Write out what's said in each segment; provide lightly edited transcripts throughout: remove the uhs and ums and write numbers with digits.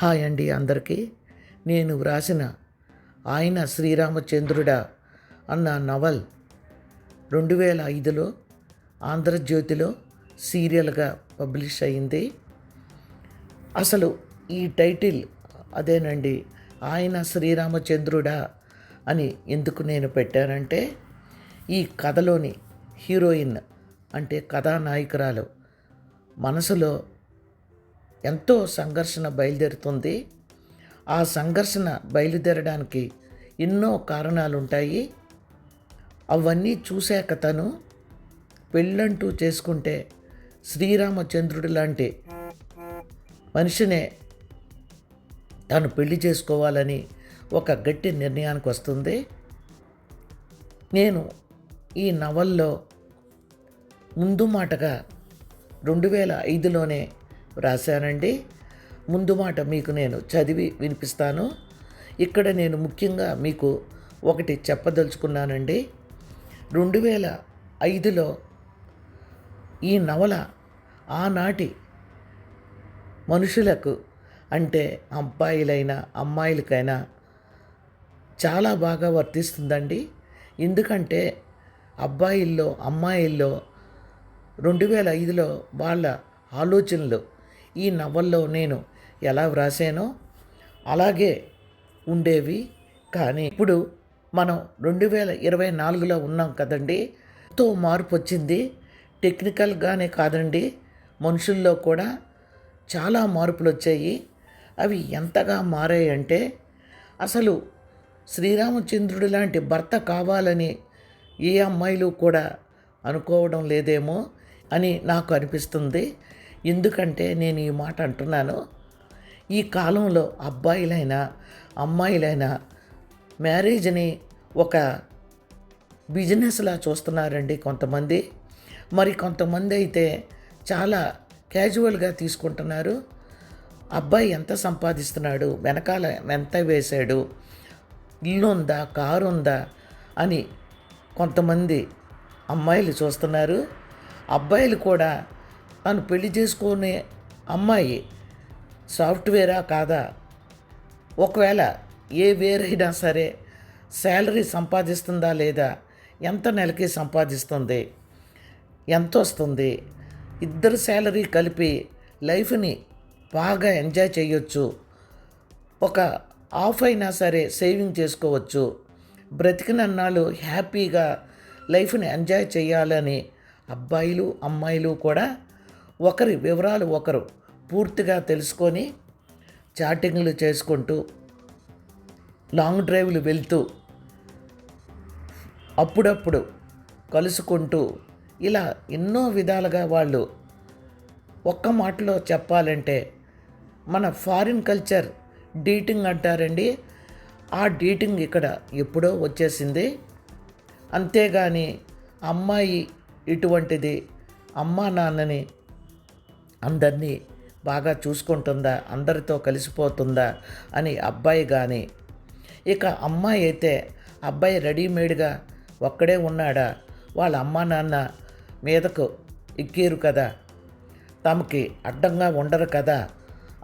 Hi అండి అందరికీ. నేను వ్రాసిన ఆయన శ్రీరామచంద్రుడా అన్న నవల్ 2005లో ఆంధ్రజ్యోతిలో సీరియల్గా పబ్లిష్ అయింది. అసలు ఈ టైటిల్ అదేనండి, ఆయన శ్రీరామచంద్రుడా అని ఎందుకు నేను పెట్టానంటే, ఈ కథలోని హీరోయిన్ అంటే కథానాయకురాలు మనసులో ఎంతో సంఘర్షణ బయలుదేరుతుంది. ఆ సంఘర్షణ బయలుదేరడానికి ఎన్నో కారణాలు ఉంటాయి. అవన్నీ చూశాక తను పెళ్ళంటూ చేసుకుంటే శ్రీరామచంద్రుడు లాంటి మనిషినే తను పెళ్లి చేసుకోవాలని ఒక గట్టి నిర్ణయానికి వస్తుంది. నేను ఈ నవల్లో ముందు మాటగా 2005లోనే రాశానండి. ముందు మాట మీకు నేను చదివి వినిపిస్తాను. ఇక్కడ నేను ముఖ్యంగా మీకు ఒకటి చెప్పదలుచుకున్నానండి. 2005లో ఈ నవల ఆనాటి మనుషులకు అంటే అబ్బాయిలైనా అమ్మాయిలకైనా చాలా బాగా వర్తిస్తుందండి. ఎందుకంటే అబ్బాయిల్లో అమ్మాయిల్లో 2005లో వాళ్ళ ఆలోచనలు ఈ నవల్లో నేను ఎలా వ్రాసానో అలాగే ఉండేవి. కానీ ఇప్పుడు మనం 2024లో ఉన్నాం కదండి. ఎంతో మార్పు వచ్చింది. టెక్నికల్గానే కాదండి, మనుషుల్లో కూడా చాలా మార్పులు వచ్చాయి. అవి ఎంతగా మారాయంటే, అసలు శ్రీరామచంద్రుడు లాంటి భర్త కావాలని ఏ అమ్మాయిలు కూడా అనుకోవడం లేదేమో అని నాకు అనిపిస్తుంది. ఎందుకంటే నేను ఈ మాట అంటున్నాను, ఈ కాలంలో అబ్బాయిలైనా అమ్మాయిలైనా మ్యారేజ్ని ఒక బిజినెస్లా చూస్తున్నారండి కొంతమంది. మరి కొంతమంది అయితే చాలా క్యాజువల్గా తీసుకుంటున్నారు. అబ్బాయి ఎంత సంపాదిస్తున్నాడు, వెనకాల ఎంత వేశాడు, ఇల్లు ఉందా, కారు ఉందా అని కొంతమంది అమ్మాయిలు చూస్తున్నారు. అబ్బాయిలు కూడా తను పెళ్లి చేసుకునే అమ్మాయి సాఫ్ట్వేరా కాదా, ఒకవేళ ఏ వేరైనా సరే శాలరీ సంపాదిస్తుందా లేదా, ఎంత నెలకి సంపాదిస్తుంది, ఎంత వస్తుంది, ఇద్దరు శాలరీ కలిపి లైఫ్ని బాగా ఎంజాయ్ చేయొచ్చు, ఒక హాఫ్ అయినా సరే సేవింగ్ చేసుకోవచ్చు, బ్రతికినన్నాళ్ళు హ్యాపీగా లైఫ్ని ఎంజాయ్ చేయాలని అబ్బాయిలు అమ్మాయిలు కూడా ఒకరి వివరాలు ఒకరు పూర్తిగా తెలుసుకొని చాటింగ్లు చేసుకుంటూ లాంగ్ డ్రైవ్లు వెళ్తూ అప్పుడప్పుడు కలుసుకుంటూ ఇలా ఎన్నో విధాలుగా వాళ్ళు ఒక్క మాటలో చెప్పాలంటే మన ఫారిన్ కల్చర్ డేటింగ్ అంటారండి. ఆ డేటింగ్ ఇక్కడ ఎప్పుడో వచ్చేసింది. అంతేగాని అమ్మాయి ఇటువంటిది అమ్మా నాన్నని అందరినీ బాగా చూసుకుంటుందా, అందరితో కలిసిపోతుందా అని అబ్బాయి కానీ, ఇక అమ్మాయి అయితే అబ్బాయి రెడీమేడ్గా ఒక్కడే ఉన్నాడా, వాళ్ళ అమ్మా నాన్న మీదకు ఎక్కేరు కదా, తమకి అడ్డంగా ఉండరు కదా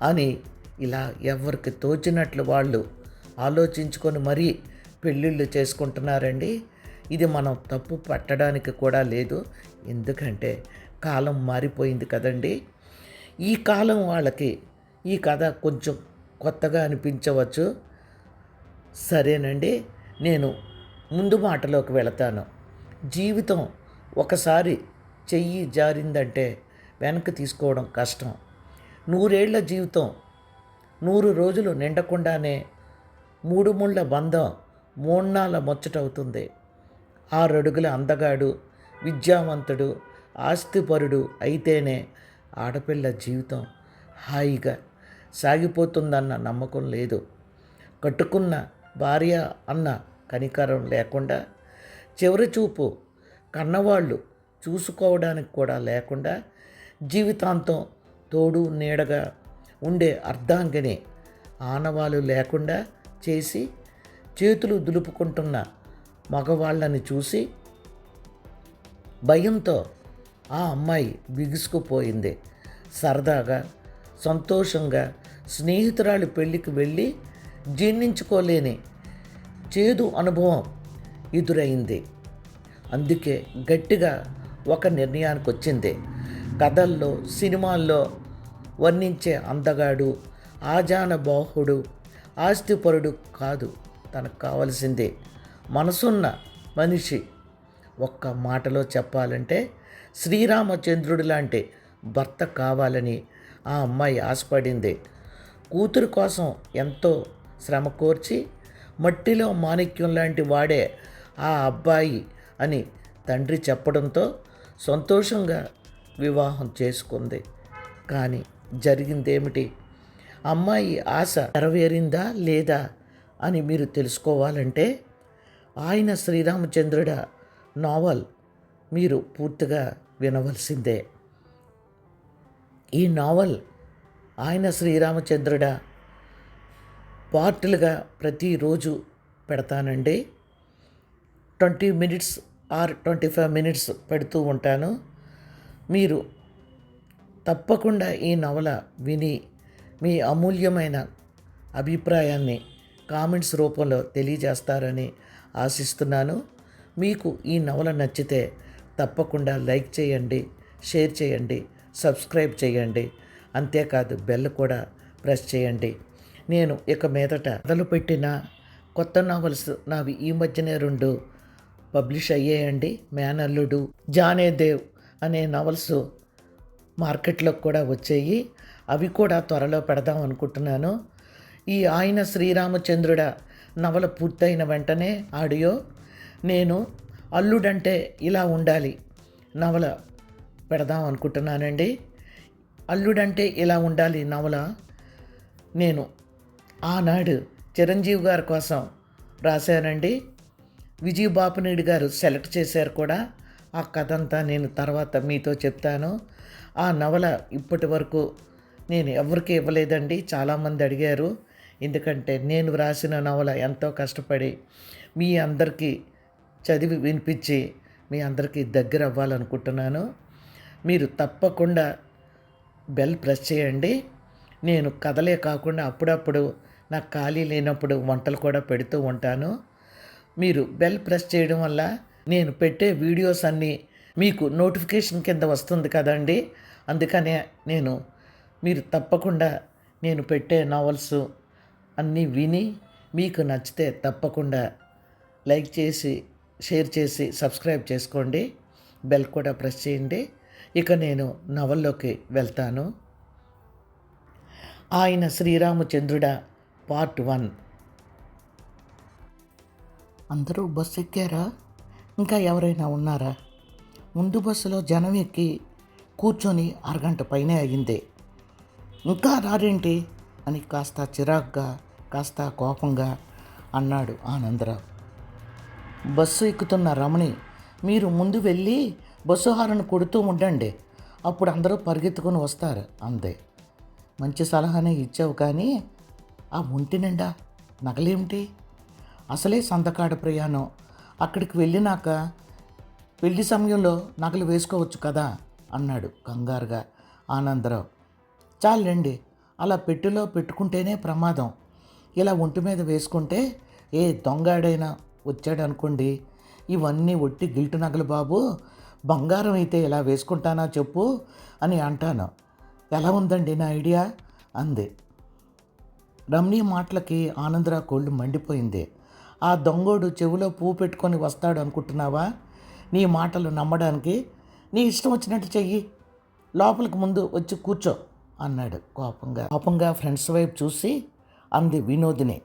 అని ఇలా ఎవరికి తోచినట్లు వాళ్ళు ఆలోచించుకొని మరీ పెళ్ళిళ్ళు చేసుకుంటున్నారండి. ఇది మనం తప్పు పట్టడానికి కూడా లేదు. ఎందుకంటే కాలం మారిపోయింది కదండి. ఈ కాలం వాళ్ళకి ఈ కథ కొంచెం కొత్తగా అనిపించవచ్చు. సరేనండి, నేను ముందు మాటలోకి వెళతాను. జీవితం ఒకసారి చెయ్యి జారిందంటే వెనక్కి తీసుకోవడం కష్టం. 100 ఏళ్ల జీవితం 100 రోజులు నిండకుండానే 3 ముళ్ళ బంధం 3 నాళ్ళ ముచ్చటవుతుంది. 6 అడుగుల అందగాడు, విద్యావంతుడు, ఆస్తిపరుడు అయితేనే ఆడపిల్ల జీవితం హాయిగా సాగిపోతుందన్న నమ్మకం లేదు. కట్టుకున్న భార్య అన్న కనికరం లేకుండా, చివరి చూపు కన్నవాళ్ళు చూసుకోవడానికి కూడా లేకుండా, జీవితాంతం తోడు నీడగా ఉండే అర్ధాంగిని ఆనవాళ్ళు లేకుండా చేసి చేతులు దులుపుకుంటున్న మగవాళ్ళని చూసి భయంతో ఆ అమ్మాయి బిగుసుకుపోయింది. సరదాగా సంతోషంగా స్నేహితురాలి పెళ్ళికి వెళ్ళి జీర్ణించుకోలేని చేదు అనుభవం ఎదురైంది. అందుకే గట్టిగా ఒక నిర్ణయానికి వచ్చింది. కథల్లో, సినిమాల్లో వర్ణించే అందగాడు, ఆజానబాహుడు, ఆస్తిపరుడు కాదు తనకు కావలసిందే మనసున్న మనిషి. ఒక్క మాటలో చెప్పాలంటే శ్రీరామచంద్రుడు లాంటి భర్త కావాలని ఆ అమ్మాయి ఆశపడింది. కూతురు కోసం ఎంతో శ్రమ కోర్చి మట్టిలో మాణిక్యం లాంటి వాడే ఆ అబ్బాయి అని తండ్రి చెప్పడంతో సంతోషంగా వివాహం చేసుకుంది. కానీ జరిగిందేమిటి? అమ్మాయి ఆశ నెరవేరిందా లేదా అని మీరు తెలుసుకోవాలంటే ఆయన శ్రీరామచంద్రుడ నావల్ మీరు పూర్తిగా వినవలసిందే. ఈ నావల్ ఆయన శ్రీరామచంద్రుడ పార్టులుగా ప్రతిరోజు పెడతానండి. 20 మినిట్స్ ఆర్ 25 మినిట్స్ పెడుతూ ఉంటాను. మీరు తప్పకుండా ఈ నవల విని మీ అమూల్యమైన అభిప్రాయాన్ని కామెంట్స్ రూపంలో తెలియజేస్తారని ఆశిస్తున్నాను. మీకు ఈ నవల నచ్చితే తప్పకుండా లైక్ చేయండి, షేర్ చేయండి, సబ్స్క్రైబ్ చేయండి. అంతేకాదు బెల్ కూడా ప్రెస్ చేయండి. నేను ఇక మీదట మొదలుపెట్టిన కొత్త నావల్స్ నావి ఈ మధ్యనే 2 పబ్లిష్ అయ్యాయండి. మేనల్లుడు, జానేదేవ్ అనే నవల్స్ మార్కెట్లోకి కూడా వచ్చాయి. అవి కూడా త్వరలో పెడదాం అనుకుంటున్నాను. ఈ ఆయన శ్రీరామచంద్రుడ నవల పూర్తయిన వెంటనే ఆడియో నేను అల్లుడంటే ఇలా ఉండాలి నవల పెడదాం అనుకుంటున్నానండి. అల్లుడంటే ఇలా ఉండాలి నవల నేను ఆనాడు చిరంజీవి గారి కోసం రాశానండి. విజయ్ బాపినీడి గారు సెలెక్ట్ చేశారు కూడా. ఆ కథ అంతా నేను తర్వాత మీతో చెప్తాను. ఆ నవల ఇప్పటి వరకు నేను ఎవరికి ఇవ్వలేదండి. చాలామంది అడిగారు. ఎందుకంటే నేను వ్రాసిన నవల ఎంతో కష్టపడి మీ అందరికీ చదివి వినిపించి మీ అందరికీ దగ్గర అవ్వాలనుకుంటున్నాను. మీరు తప్పకుండా బెల్ ప్రెస్ చేయండి. నేను కథలే కాకుండా అప్పుడప్పుడు నాకు ఖాళీ లేనప్పుడు వంటలు కూడా పెడుతూ ఉంటాను. మీరు బెల్ ప్రెస్ చేయడం వల్ల నేను పెట్టే వీడియోస్ అన్నీ మీకు నోటిఫికేషన్ కింద వస్తుంది కదండి. అందుకనే మీరు తప్పకుండా నేను పెట్టే నావల్స్ అన్నీ విని మీకు నచ్చితే తప్పకుండా లైక్ చేసి, షేర్ చేసి, సబ్స్క్రైబ్ చేసుకోండి. బెల్ కూడా ప్రెస్ చేయండి. ఇక నేను నవల్లోకి వెళ్తాను. ఆయన శ్రీరామచంద్రుడ పార్ట్ 1. అందరూ బస్సు ఎక్కారా? ఇంకా ఎవరైనా ఉన్నారా? ముందు బస్సులో జనం ఎక్కి కూర్చొని అరగంట పైనే అయింది. ఇంకా రారేంటి అని కాస్త చిరాగ్గా, కాస్త కోపంగా అన్నాడు ఆనందరావు. బస్సు ఎక్కుతున్న రమణి, మీరు ముందు వెళ్ళి బస్సు హారను కొడుతూ ఉండండి, అప్పుడు అందరూ పరిగెత్తుకొని వస్తారు అందే. మంచి సలహానే ఇచ్చావు, కానీ ఆ ఒంటి నిండా నగలేమిటి? అసలే సందకాడ ప్రయాణం. అక్కడికి వెళ్ళినాక పెళ్లి సమయంలో నగలు వేసుకోవచ్చు కదా అన్నాడు కంగారుగా ఆనందరావు. చాలండి, అలా పెట్టెలో పెట్టుకుంటేనే ప్రమాదం. ఇలా ఒంటి మీద వేసుకుంటే ఏ దొంగాడైనా వచ్చాడనుకోండి, ఇవన్నీ ఒట్టి గిల్టు నగలు బాబు, బంగారం అయితే ఇలా వేసుకుంటానా చెప్పు అని అంటాను. ఎలా ఉందండి నా ఐడియా అంది. రమణి మాటలకి ఆనందరావు కోళ్ళు మండిపోయింది. ఆ దొంగోడు చెవిలో పువ్వు పెట్టుకొని వస్తాడు అనుకుంటున్నావా? నీ మాటలు నమ్మడానికి నీ ఇష్టం వచ్చినట్టు చెయ్యి, లోపలికి ముందు వచ్చి కూర్చో అన్నాడు కోపంగా ఫ్రెండ్స్ వైపు చూసి అంది వినోదిని.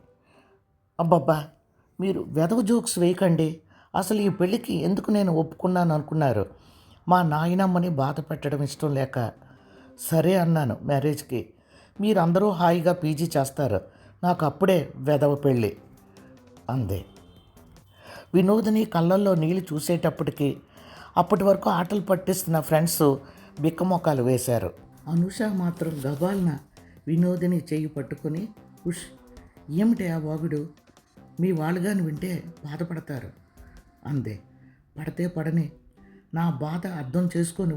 అబ్బబ్బా, మీరు వెధవ జోక్స్ వేయకండి. అసలు ఈ పెళ్ళికి ఎందుకు నేను ఒప్పుకున్నాను అనుకున్నారు? మా నాయనమ్మని బాధ పెట్టడం ఇష్టం లేక సరే అన్నాను మ్యారేజ్కి. మీరందరూ హాయిగా పీజీ చేస్తారు, నాకు అప్పుడే వెధవ పెళ్ళి అంది. వినోదిని కళ్ళల్లో నీళ్ళు చూసేటప్పటికి అప్పటి వరకు ఆటలు పట్టిస్తున్న ఫ్రెండ్స్ బిక్కమొకాలు వేశారు. అనుష మాత్రం గబాల్న వినోదిని చెయ్యి పట్టుకొని, ఉష్, ఏమిటి ఆ వాగుడు? మీ వాళ్ళు కానీ వింటే బాధపడతారు అందే. పడితే పడని, నా బాధ అర్థం చేసుకొని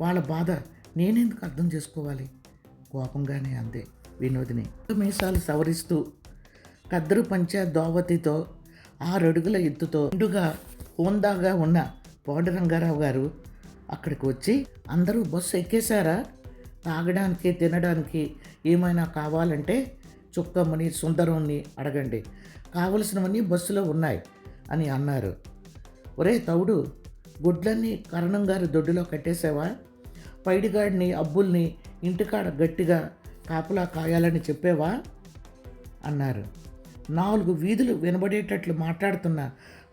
వాళ్ళ బాధ నేనెందుకు అర్థం చేసుకోవాలి? కోపంగానే అందే. వినోదిని. మీసాలు సవరిస్తూ కద్దరు పంచ దోవతితో 6 అడుగుల ఎత్తుతో నిండుగా హోందాగా ఉన్న పాండురంగారావు గారు అక్కడికి వచ్చి, అందరూ బస్సు ఎక్కేశారా? తాగడానికి తినడానికి ఏమైనా కావాలంటే చుక్కమ్మని సుందరంని అడగండి, కావలసినవన్నీ బస్సులో ఉన్నాయి అని అన్నారు. ఒరే తౌడు, గుడ్లన్నీ కరణం గారి దొడ్డులో కట్టేసావా? పైడిగాడిని అబ్బుల్ని ఇంటికాడ గట్టిగా కాపలా కాయాలని చెప్పేవా అన్నారు. 4 వీధులు వినబడేటట్లు మాట్లాడుతున్న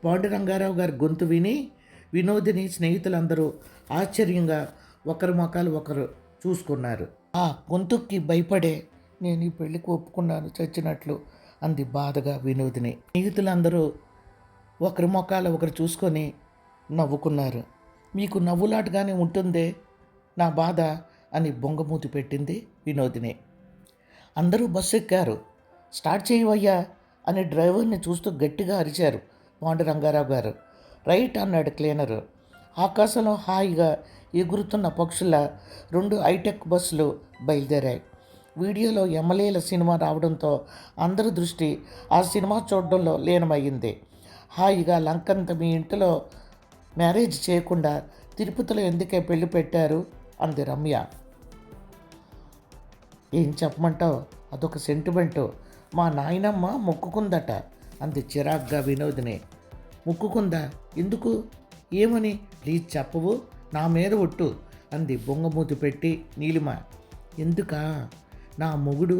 పాండురంగారావు గారి గొంతు విని వినోదిని స్నేహితులందరూ ఆశ్చర్యంగా ఒకరి ముఖాలు ఒకరు చూసుకున్నారు. ఆ గొంతుకి భయపడే నేను ఈ పెళ్లికి ఒప్పుకున్నాను చచ్చినట్లు అంది బాధగా వినోదిని. స్నేహితులందరూ ఒకరి ముఖాలు ఒకరు చూసుకొని నవ్వుకున్నారు. మీకు నవ్వులాటగానే ఉంటుందే నా బాధ అని బొంగమూతి పెట్టింది వినోదిని. అందరూ బస్సు ఎక్కారు. స్టార్ట్ చేయవయ్యా అని డ్రైవర్ని చూస్తూ గట్టిగా అరిచారు పాండురంగారావు గారు. రైట్ అన్నాడు క్లీనరు. ఆకాశంలో హాయిగా ఎగురుతున్న పక్షుల 2 హైటెక్ బస్సులు బయలుదేరాయి. వీడియోలో ఎమ్మెల్యేల సినిమా రావడంతో అందరి దృష్టి ఆ సినిమా చూడడంలో లీనమయ్యింది. హాయిగా లంకంత మీ ఇంటిలో మ్యారేజ్ చేయకుండా తిరుపతిలో ఎందుకే పెళ్లి పెట్టారు అంది రమ్య. ఏం చెప్పమంటావు, అదొక సెంటిమెంటు. మా నాయనమ్మ మొక్కుకుందట అంది చిరాగ్గా వినోదిని. మొక్కుకుందా? ఎందుకు? ఏమని? ప్లీజ్ చెప్పవు, నా మీద ఒట్టు అంది బొంగమూతి పెట్టి నీలిమ. ఎందుకా? నా మొగుడు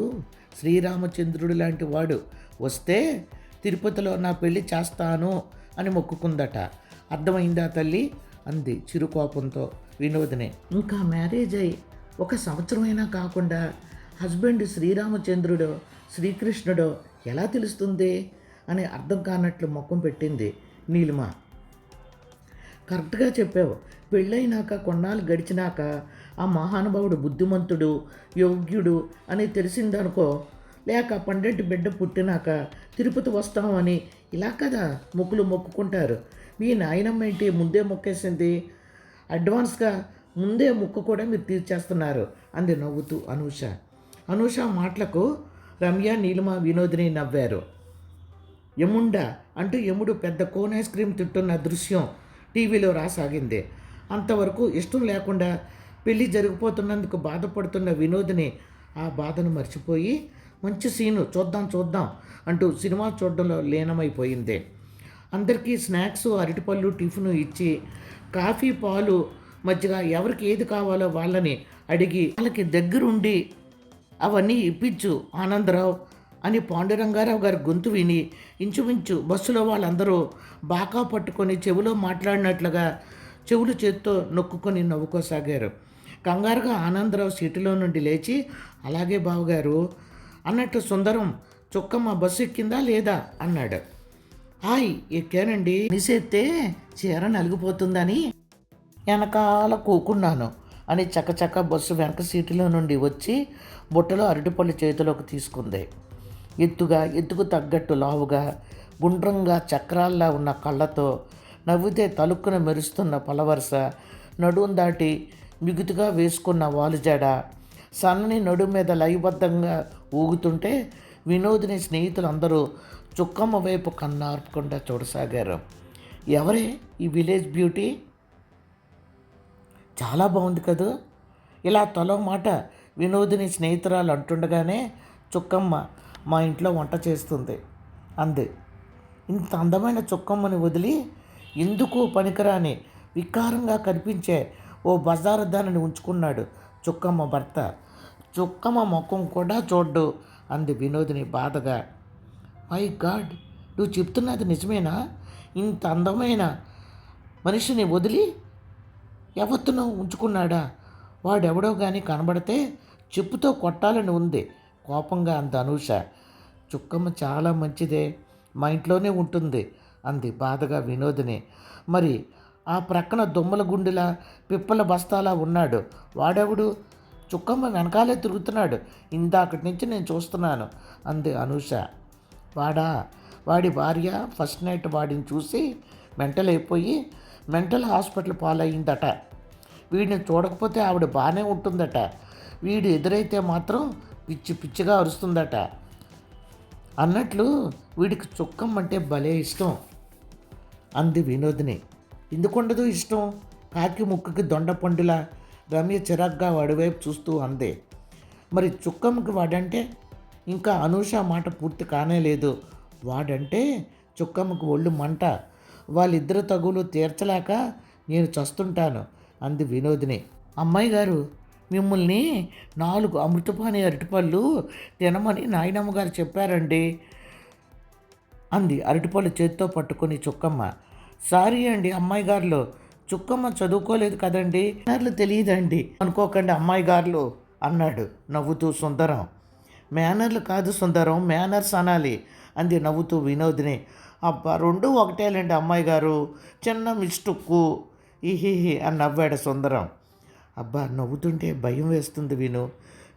శ్రీరామచంద్రుడు లాంటి వాడు వస్తే తిరుపతిలో నా పెళ్లి చేస్తాను అని మొక్కుకుందట. అర్థమైందా తల్లి అంది చిరుకోపంతో వినోదిని. ఇంకా మ్యారేజ్ అయి 1 సంవత్సరమైనా కాకుండా హస్బెండ్ శ్రీరామచంద్రుడో శ్రీకృష్ణుడో ఎలా తెలుస్తుంది అని అర్థం కానట్లు ముఖం పెట్టింది నీలిమ. కరెక్ట్గా చెప్పావు. పెళ్ళైనాక కొన్నాళ్ళు గడిచినాక ఆ మహానుభావుడు బుద్ధిమంతుడు యోగ్యుడు అని తెలిసిందనుకో, లేక పండంటి బిడ్డ పుట్టినాక తిరుపతి వస్తామని ఇలా కదా మొక్కులు మొక్కుకుంటారు. మీ నాయనమ్మ ఏంటి ముందే మొక్కేసింది? అడ్వాన్స్గా ముందే మొక్కు కూడా మీరు తీర్చేస్తున్నారు అంది నవ్వుతూ అనూష. అనూష మాటలకు రమ్య నీలిమ వినోదిని నవ్వారు. యముండా అంటూ యముడు పెద్ద కోన్ ఐస్ క్రీమ్ తింటున్న దృశ్యం టీవీలో రాసాగింది. అంతవరకు ఇష్టం లేకుండా పెళ్ళి జరిగిపోతున్నందుకు బాధపడుతున్న వినోదిని ఆ బాధను మర్చిపోయి మంచి సీను చూద్దాం అంటూ సినిమా చూడడంలో లీనమైపోయింది. అందరికీ స్నాక్స్ అరటిపళ్ళు టిఫిన్ ఇచ్చి కాఫీ పాలు మధ్యగా ఎవరికి ఏది కావాలో వాళ్ళని అడిగి వాళ్ళకి దగ్గరుండి అవన్నీ ఇప్పించు ఆనందరావు అని పాండురంగారావు గారి గొంతు విని ఇంచుమించు బస్సులో వాళ్ళందరూ బాకా పట్టుకొని చెవిలో మాట్లాడినట్లుగా చెవులు చేత్తో నొక్కుకొని నవ్వుకోసాగారు. కంగారుగా ఆనందరావు సీటులో నుండి లేచి, అలాగే బావగారు అన్నట్టు సుందరం చుక్కమ్మ బస్సు ఎక్కిందా లేదా అన్నాడు. హాయ్ ఎక్కానండి, నిసేస్తే చీర నలిగిపోతుందని వెనకాల కూకున్నాను అని చకచక బస్సు వెనక సీటులో నుండి వచ్చి బుట్టలో అరటిపళ్ళు చేతిలోకి తీసుకుంది. ఎత్తుకు తగ్గట్టు లావుగా గుండ్రంగా చక్రాల్లా ఉన్న కళ్ళతో నవ్వితే తలుక్కున మెరుస్తున్న పలవరస, నడుం దాటి మిగుతుగా వేసుకున్న వాలుజాడ సన్నని నడుం మీద లయబద్ధంగా ఊగుతుంటే వినోదిని స్నేహితులందరూ చుక్కమ్మ వైపు కన్నార్పకుండా చూడసాగారు. ఎవరే ఈ విలేజ్ బ్యూటీ? చాలా బాగుంది కదూ. ఇలా తలో మాట వినోదిని స్నేహితురాలు అంటుండగానే చుక్కమ్మ మా ఇంట్లో వంట చేస్తుంది అంది. ఇంత అందమైన చుక్కమ్మని వదిలి ఎందుకు పనికిరాని వికారంగా కనిపించే ఓ బజారు దానిని ఉంచుకున్నాడు చుక్కమ్మ భర్త. చుక్కమ్మ ముఖం కూడా చూడ్డు అంది వినోదిని బాధగా. మై గాడ్, నువ్వు చెప్తున్నది నిజమేనా? ఇంత అందమైన మనిషిని వదిలి ఎవత్తునో ఉంచుకున్నాడా? వాడెవడో కానీ కనబడితే చెప్పుతో కొట్టాలని ఉంది కోపంగా అంది అనూష. చుక్కమ్మ చాలా మంచిదే, మా ఇంట్లోనే ఉంటుంది అంది బాధగా వినోదిని. మరి ఆ ప్రక్కన దొమ్మల గుండెలా పిప్పల బస్తాలా ఉన్నాడు వాడెవడు? చుక్కమ్మ వెనకాలే తిరుగుతున్నాడు, ఇందాకటి నుంచి నేను చూస్తున్నాను అంది అనూష. వాడి భార్య ఫస్ట్ నైట్ వాడిని చూసి మెంటల్ అయిపోయి మెంటల్ హాస్పిటల్ పాలయ్యిందట. వీడిని చూడకపోతే ఆవిడ బాగానే ఉంటుందట. వీడు ఎదురైతే మాత్రం పిచ్చి పిచ్చిగా అరుస్తుందట. అన్నట్లు వీడికి చుక్కమ్మ అంటే భలే ఇష్టం అంది వినోదిని. ఎందుకుండదు ఇష్టం? కాకి ముక్కుకి దొండపండులా రమ్య చిరాగ్గా వాడివైపు చూస్తూ అందే. మరి చుక్కమ్మకి వాడంటే? ఇంకా అనూష మాట పూర్తి కానే లేదు. వాడంటే చుక్కమ్మకి ఒళ్ళు మంట. వాళ్ళిద్దరు తగులు తీర్చలేక నేను చస్తుంటాను అంది వినోదిని. అమ్మాయి గారు, మిమ్మల్ని 4 అమృతపాణి అరటిపళ్ళు తినమని నాయనమ్మ గారు చెప్పారండి అంది అరటిపళ్ళు చేత్తో పట్టుకుని చుక్కమ్మ. సారీ అండి అమ్మాయి గారులు, చుక్కమ్మ చదువుకోలేదు కదండి, గారులు తెలియదండి అనుకోకండి అమ్మాయి గారులు అన్నాడు నవ్వుతూ సుందరం. మేనర్లు కాదు సుందరం, మేనర్స్ అనాలి అంది నవ్వుతూ వినోదిని. అబ్బా, రెండు ఒకటేలేండి అమ్మాయి గారు, చిన్న మిస్టుక్కు ఇహిహి అని నవ్వాడు సుందరం. అబ్బా, నవ్వుతుంటే భయం వేస్తుంది విను,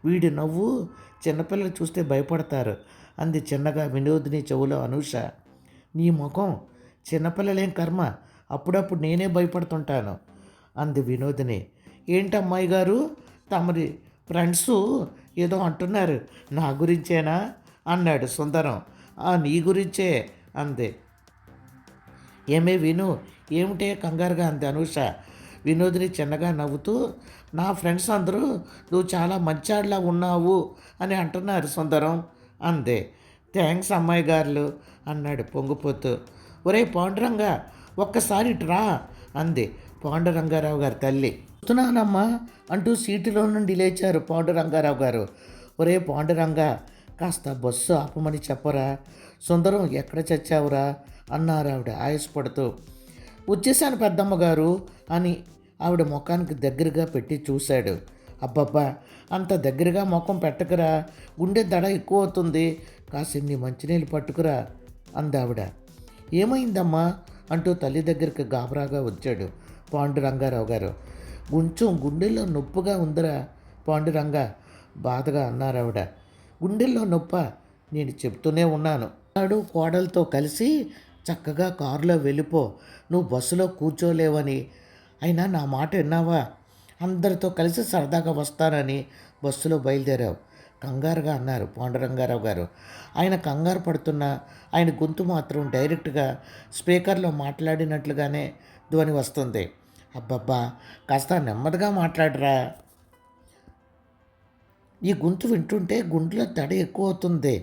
వీడి నవ్వు చిన్నపిల్లలు చూస్తే భయపడతారు అంది చిన్నగా వినోదిని చెవులో అనూష. నీ ముఖం, చిన్నపిల్లలేం కర్మ, అప్పుడప్పుడు నేనే భయపడుతుంటాను అంది వినోదిని. ఏంటమ్మాయి గారు, తమరి ఫ్రెండ్స్ ఏదో అంటున్నారు, నా గురించేనా అన్నాడు సుందరం. నీ గురించే అంది. ఏమే విను, ఏమిటే కంగారుగా అంది అనూష. వినోదిని చిన్నగా నవ్వుతూ, నా ఫ్రెండ్స్ అందరూ నువ్వు చాలా మంచాడిలా ఉన్నావు అని అంటున్నారు సుందరం అందే. థ్యాంక్స్ అమ్మాయి గారులు అన్నాడు పొంగిపోతూ. ఒరే పాండురంగా, ఒక్కసారి రా అంది పాండురంగారావు గారి తల్లి. వస్తున్నానమ్మా అంటూ సీటులో నుండి లేచారు పాండురంగారావు గారు. ఒరే పాండురంగా, కాస్త బస్సు ఆపమని చెప్పరా, సుందరం ఎక్కడ చచ్చావురా అన్నారు ఆవిడ ఆయాసపడుతూ. వచ్చేసాను పెద్దమ్మ గారు అని ఆవిడ ముఖానికి దగ్గరగా పెట్టి చూశాడు. అబ్బబ్బా, అంత దగ్గరగా ముఖం పెట్టకురా, గుండె దడ ఎక్కువ అవుతుంది, కాసిన్ని మంచినీళ్ళు పట్టుకురా అందావిడ. ఏమైందమ్మా అంటూ తల్లి దగ్గరికి గాబరాగా వచ్చాడు పాండురంగారావు గారు. కొంచెం గుండెల్లో నొప్పుగా ఉందిరా పాండురంగా బాధగా అన్నారావిడ. గుండెల్లో నొప్ప, నేను చెప్తూనే ఉన్నాను, వాడు కోడలతో కలిసి చక్కగా కారులో వెళ్ళిపో, నువ్వు బస్సులో కూర్చోలేవని. అయినా నా మాట విన్నావా? అందరితో కలిసి సరదాగా వస్తానని బస్సులో బయలుదేరావు కంగారుగా అన్నారు పాండురంగారావు గారు. ఆయన కంగారు పడుతున్న ఆయన గొంతు మాత్రం డైరెక్ట్గా స్పీకర్లో మాట్లాడినట్లుగానే ధ్వని వస్తుంది. అబ్బబ్బా, కాస్త నెమ్మదిగా మాట్లాడరా, ఈ గొంతు వింటుంటే గుండెలో తడి ఎక్కువ అవుతుంది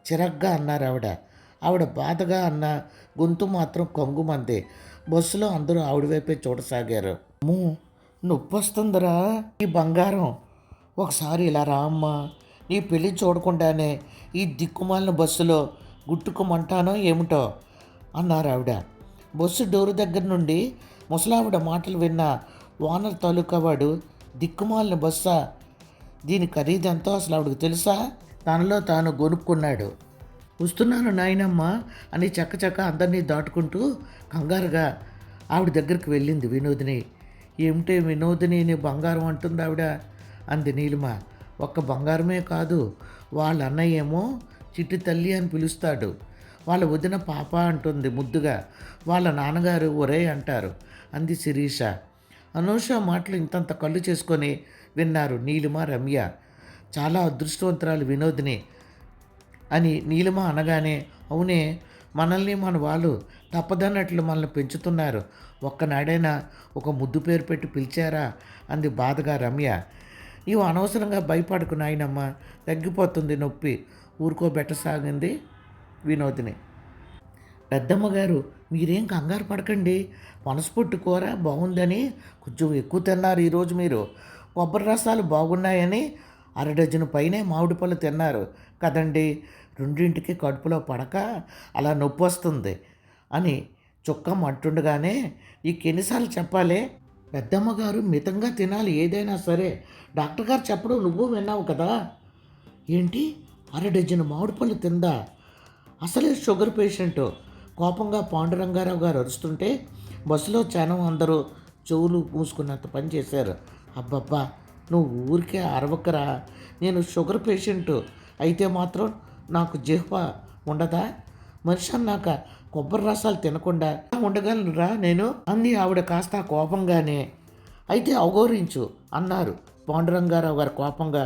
చిరగ్గా అన్నారు ఆవిడ బాధగా అన్న గొంతు మాత్రం కొంగుమంది. బస్సులో అందరూ ఆవిడ వైపే చూడసాగారు. నొప్పి వస్తుందిరా ఈ బంగారం, ఒకసారి ఇలా రా అమ్మా, నీ పెళ్ళి చూడకుండానే ఈ దిక్కుమాలిన బస్సులో గుట్టుకోమంటానో ఏమిటో అన్నారు ఆవిడ. బస్సు డోరు దగ్గర నుండి ముసలావిడ మాటలు విన్న ఓనర్ తాలూకా వాడు, దిక్కుమాలిన బస్సా, దీని ఖరీదెంతో అసలు ఆవిడకి తెలుసా, తనలో తాను గొనుక్కున్నాడు. వస్తున్నాను నాయనమ్మ అని చక్కచక్క అందరినీ దాటుకుంటూ కంగారుగా ఆవిడ దగ్గరికి వెళ్ళింది వినోదిని. ఏమిటే వినోదిని, నీ బంగారం అంటుంది ఆవిడ అంది నీలిమ. ఒక్క బంగారమే కాదు, వాళ్ళ అన్నయ్య ఏమో చిట్టి తల్లి అని పిలుస్తాడు, వాళ్ళ వదిన పాప అంటుంది ముద్దుగా, వాళ్ళ నాన్నగారు ఒరే అంటారు అంది శిరీష. అనూష మాటలు ఇంతంత కళ్ళు చేసుకొని విన్నారు నీలిమ రమ్య. చాలా అదృష్టవంతురాలు వినోదిని అని నీలిమ అనగానే, అవునే, మనల్ని మన వాళ్ళు తప్పదన్నట్లు మనల్ని పెంచుతున్నారు, ఒక్కనాడైనా ఒక ముద్దు పేరు పెట్టి పిలిచారా అంది బాధగా రమ్య. ఇవి అనవసరంగా భయపడకు నాయనమ్మ, తగ్గిపోతుంది నొప్పి, ఊరుకోబెట్టసాగింది వినోదిని. పెద్దమ్మ గారు, మీరేం కంగారు పడకండి, పనసపొట్టు కూర బాగుందని కొంచెం ఎక్కువ తిన్నారు ఈరోజు మీరు, కొబ్బరి రసాలు బాగున్నాయని 1/2 డజను పైనే మామిడి పళ్ళు తిన్నారు కదండి, రెండింటికి కడుపులో పడక అలా నొప్పి వస్తుంది అని చుక్కమ్మ అంటుండగానే, ఎన్నిసార్లు చెప్పాలే, పెద్దమ్మ గారు మితంగా తినాలి ఏదైనా సరే, డాక్టర్ గారు చెప్పడం నువ్వు విన్నావు కదా. ఏంటి, 1/2 డజను మామిడి పళ్ళు తిందా, అసలే షుగర్ పేషెంటు, కోపంగా పాండురంగారావు గారు అరుస్తుంటే బస్సులో జనం అందరూ చెవులు మూసుకున్నంత పని చేశారు. అబ్బబ్బా, నువ్వు ఊరికే అరవకరా, నేను షుగర్ పేషెంటు అయితే మాత్రం నాకు జిహ్వ ఉండదా, మనిషి అన్నాక కొబ్బరి రసాలు తినకుండా ఉండగలనురా నేను అంది ఆవిడ కాస్త కోపంగానే. అయితే అవగౌరించు అన్నారు పాండురంగారావు గారు కోపంగా.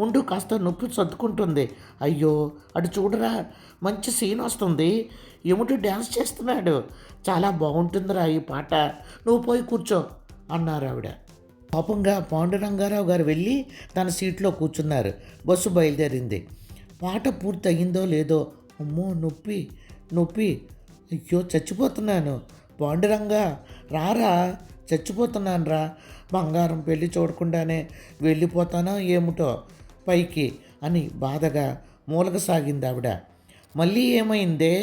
ఉండు కాస్త నొప్పి సర్దుకుంటుంది. అయ్యో అటు చూడరా, మంచి సీన్ వస్తుంది, ఎముడు డ్యాన్స్ చేస్తున్నాడు, చాలా బాగుంటుందిరా ఈ పాట, నువ్వు పోయి కూర్చో అన్నారు ఆవిడ. కోపంగా పాండురంగారావు గారు వెళ్ళి తన సీట్లో కూర్చున్నారు. బస్సు బయలుదేరింది. పాట పూర్తి అయ్యిందో లేదో, అమ్మో నొప్పి నొప్పి, అయ్యో చచ్చిపోతున్నాను, పాండురంగా రారా, చచ్చిపోతున్నాను రా, బంగారం పెళ్ళి చూడకుండానే వెళ్ళిపోతానో ఏమిటో పైకి అని బాధగా మూలగసాగింది ఆవిడ. మళ్ళీ ఏమైందే,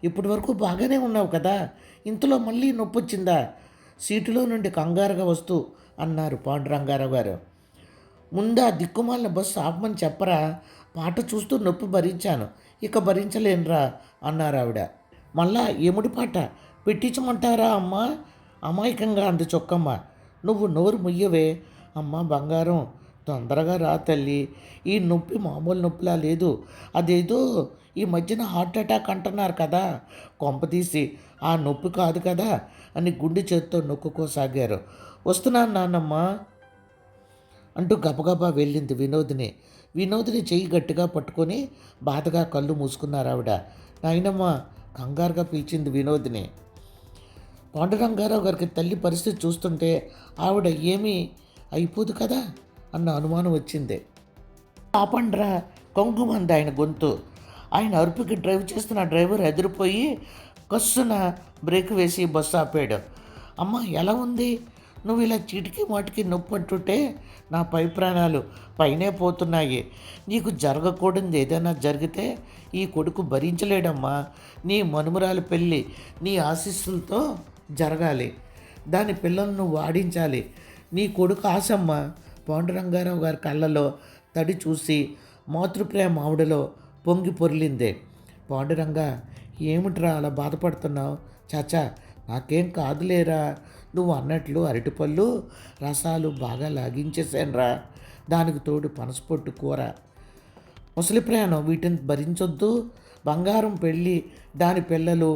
ఇప్పటి వరకు బాగానే ఉన్నావు కదా, ఇంతలో మళ్ళీ నొప్పి వచ్చిందా, సీటులో నుండి కంగారుగా వస్తూ అన్నారు పాండురంగారావు గారు. ముందా దిక్కుమాలిన బస్సు ఆపమని చెప్పరా, పాట చూస్తూ నొప్పి భరించాను, ఇక భరించలేనురా అన్నారు ఆవిడ. మళ్ళా ఎముడి పాట పెట్టించమంటారా అమ్మా, అమాయకంగా అంది చొక్కమ్మ. నువ్వు నోరు ముయ్యవే అమ్మ బంగారం, తొందరగా రా తల్లి, ఈ నొప్పి మామూలు నొప్పిలా లేదు, అదేదో ఈ మధ్యన హార్ట్ అటాక్ అంటున్నారు కదా, కొంపతీసి ఆ నొప్పి కాదు కదా అని గుండె చేత్తో నొక్కుకోసాగారు. వస్తున్నాను నాన్నమ్మ అంటూ గబగబా వెళ్ళింది వినోదిని చెయ్యి గట్టిగా పట్టుకొని బాధగా కళ్ళు మూసుకున్నారు ఆవిడ. నాయనమ్మ కంగారుగా పిలిచింది వినోదిని. పాండురంగారావు గారికి తల్లి పరిస్థితి చూస్తుంటే ఆవిడ ఏమీ అయిపోదు కదా అన్న అనుమానం వచ్చింది. ఆపండ్రా, కొంగుమంది ఆయన గొంతు. ఆయన అరుపుకి డ్రైవ్ చేస్తున్న డ్రైవర్ ఎదిరిపోయి కస్సున బ్రేక్ వేసి బస్సు ఆపాడు. అమ్మ ఎలా ఉంది, నువ్వు ఇలా చీటికి మాటికి నొప్పి అంటుంటే నా పై ప్రాణాలు పైనే పోతున్నాయి. నీకు జరగకూడదు ఏదైనా జరిగితే ఈ కొడుకు భరించలేడమ్మా, నీ మనుమరాలు పెళ్ళి నీ ఆశీస్సులతో జరగాలి, దాని పిల్లలను నువ్వు వాడించాలి, నీ కొడుకు ఆశమ్మ. పాండురంగారావు గారి కళ్ళలో తడి చూసి మాతృప్రేమ ఆవిడలో పొంగి పొర్లిందే. పాండురంగా ఏమిట్రా అలా బాధపడుతున్నావు, చాచా నాకేం కాదులేరా, నువ్వు అన్నట్లు అరటిపళ్ళు రసాలు బాగా లాగించేశానురా, దానికి తోడు పనసపొట్టు కూర, ముసలి ప్రయాణం వీటిని భరించొద్దు, బంగారం పెళ్ళి దాని పిల్లలు